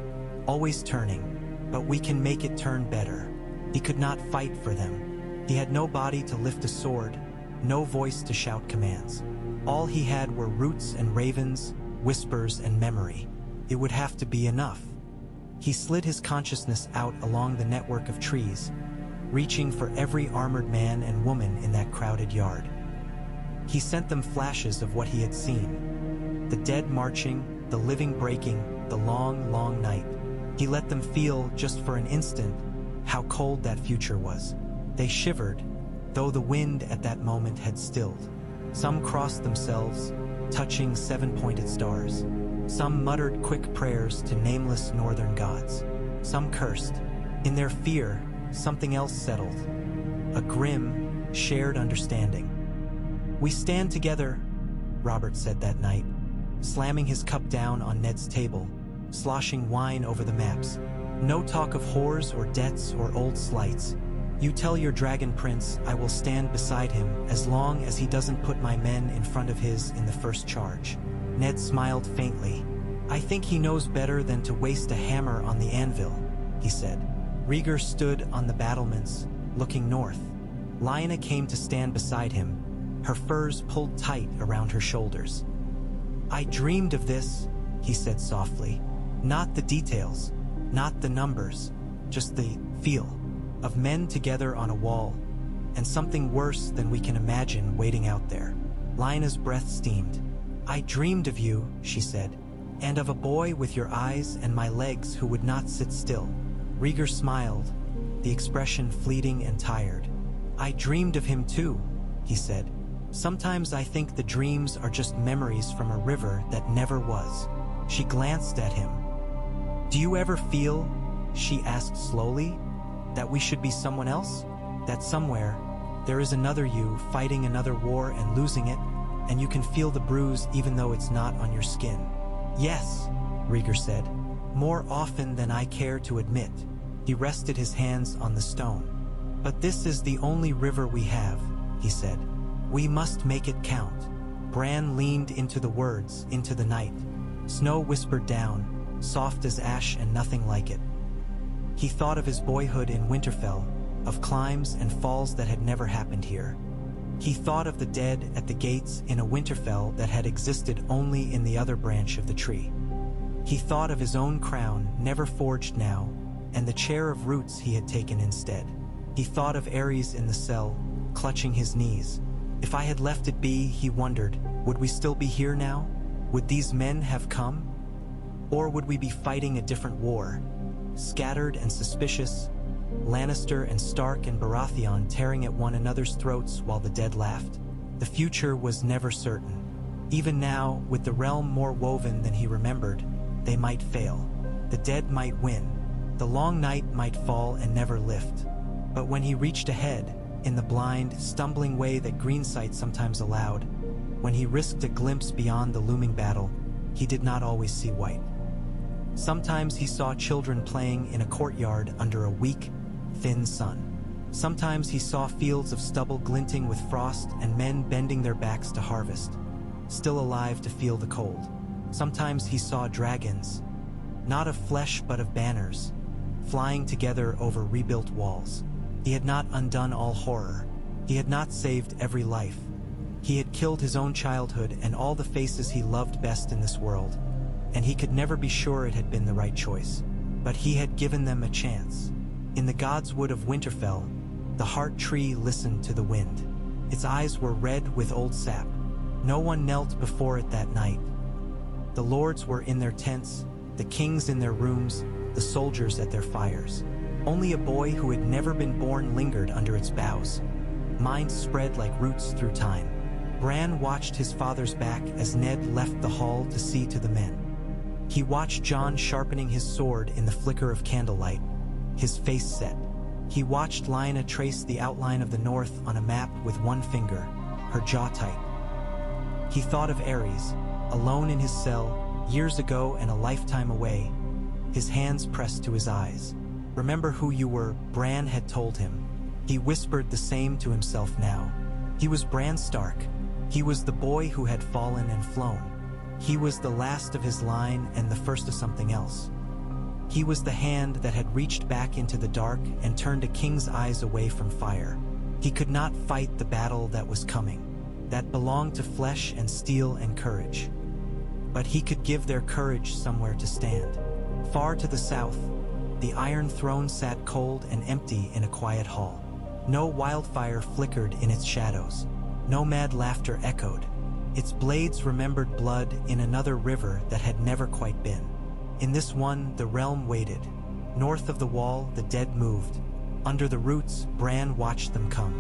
Always turning. But we can make it turn better. He could not fight for them. He had no body to lift a sword, no voice to shout commands. All he had were roots and ravens, whispers and memory. It would have to be enough. He slid his consciousness out along the network of trees, reaching for every armored man and woman in that crowded yard. He sent them flashes of what he had seen. The dead marching, the living breaking, the long, long night. He let them feel, just for an instant, how cold that future was. They shivered, though the wind at that moment had stilled. Some crossed themselves, touching seven-pointed stars. Some muttered quick prayers to nameless northern gods. Some cursed. In their fear, something else settled. A grim, shared understanding. "We stand together," Robert said that night, slamming his cup down on Ned's table, sloshing wine over the maps. "No talk of whores or debts or old slights. You tell your dragon prince I will stand beside him as long as he doesn't put my men in front of his in the first charge." Ned smiled faintly. "I think he knows better than to waste a hammer on the anvil," he said. Rhaegar stood on the battlements, looking north. Lyanna came to stand beside him, her furs pulled tight around her shoulders. "I dreamed of this," he said softly. "Not the details, not the numbers, just the feel of men together on a wall, and something worse than we can imagine waiting out there." Lyanna's breath steamed. "I dreamed of you," she said, "and of a boy with your eyes and my legs who would not sit still." Rhaegar smiled, the expression fleeting and tired. "I dreamed of him too," he said. "Sometimes I think the dreams are just memories from a river that never was." She glanced at him. "Do you ever feel," she asked slowly, "that we should be someone else? That somewhere, there is another you fighting another war and losing it, and you can feel the bruise even though it's not on your skin?" "Yes," Rhaegar said, "more often than I care to admit." He rested his hands on the stone. "But this is the only river we have," he said. "We must make it count." Bran leaned into the words, into the night. Snow whispered down, soft as ash and nothing like it. He thought of his boyhood in Winterfell, of climbs and falls that had never happened here. He thought of the dead at the gates in a Winterfell that had existed only in the other branch of the tree. He thought of his own crown, never forged now, and the chair of roots he had taken instead. He thought of Aerys in the cell, clutching his knees. If I had left it be, he wondered, would we still be here now? Would these men have come? Or would we be fighting a different war? Scattered and suspicious, Lannister and Stark and Baratheon tearing at one another's throats while the dead laughed. The future was never certain. Even now, with the realm more woven than he remembered, they might fail. The dead might win. The long night might fall and never lift. But when he reached ahead, in the blind, stumbling way that Greensight sometimes allowed, when he risked a glimpse beyond the looming battle, he did not always see white. Sometimes he saw children playing in a courtyard under a weak, thin sun. Sometimes he saw fields of stubble glinting with frost and men bending their backs to harvest, still alive to feel the cold. Sometimes he saw dragons, not of flesh but of banners, flying together over rebuilt walls. He had not undone all horror. He had not saved every life. He had killed his own childhood and all the faces he loved best in this world, and he could never be sure it had been the right choice. But he had given them a chance. In the godswood of Winterfell, the heart tree listened to the wind. Its eyes were red with old sap. No one knelt before it that night. The lords were in their tents, the kings in their rooms, the soldiers at their fires. Only a boy who had never been born lingered under its boughs. Mind spread like roots through time. Bran watched his father's back as Ned left the hall to see to the men. He watched Jon sharpening his sword in the flicker of candlelight, his face set. He watched Lyanna trace the outline of the north on a map with one finger, her jaw tight. He thought of Aerys, alone in his cell, years ago and a lifetime away, his hands pressed to his eyes. "Remember who you were," Bran had told him. He whispered the same to himself now. He was Bran Stark. He was the boy who had fallen and flown. He was the last of his line and the first of something else. He was the hand that had reached back into the dark and turned a king's eyes away from fire. He could not fight the battle that was coming, that belonged to flesh and steel and courage. But he could give their courage somewhere to stand. Far to the south, the Iron Throne sat cold and empty in a quiet hall. No wildfire flickered in its shadows. No mad laughter echoed. Its blades remembered blood in another river that had never quite been. In this one, the realm waited. North of the wall, the dead moved. Under the roots, Bran watched them come.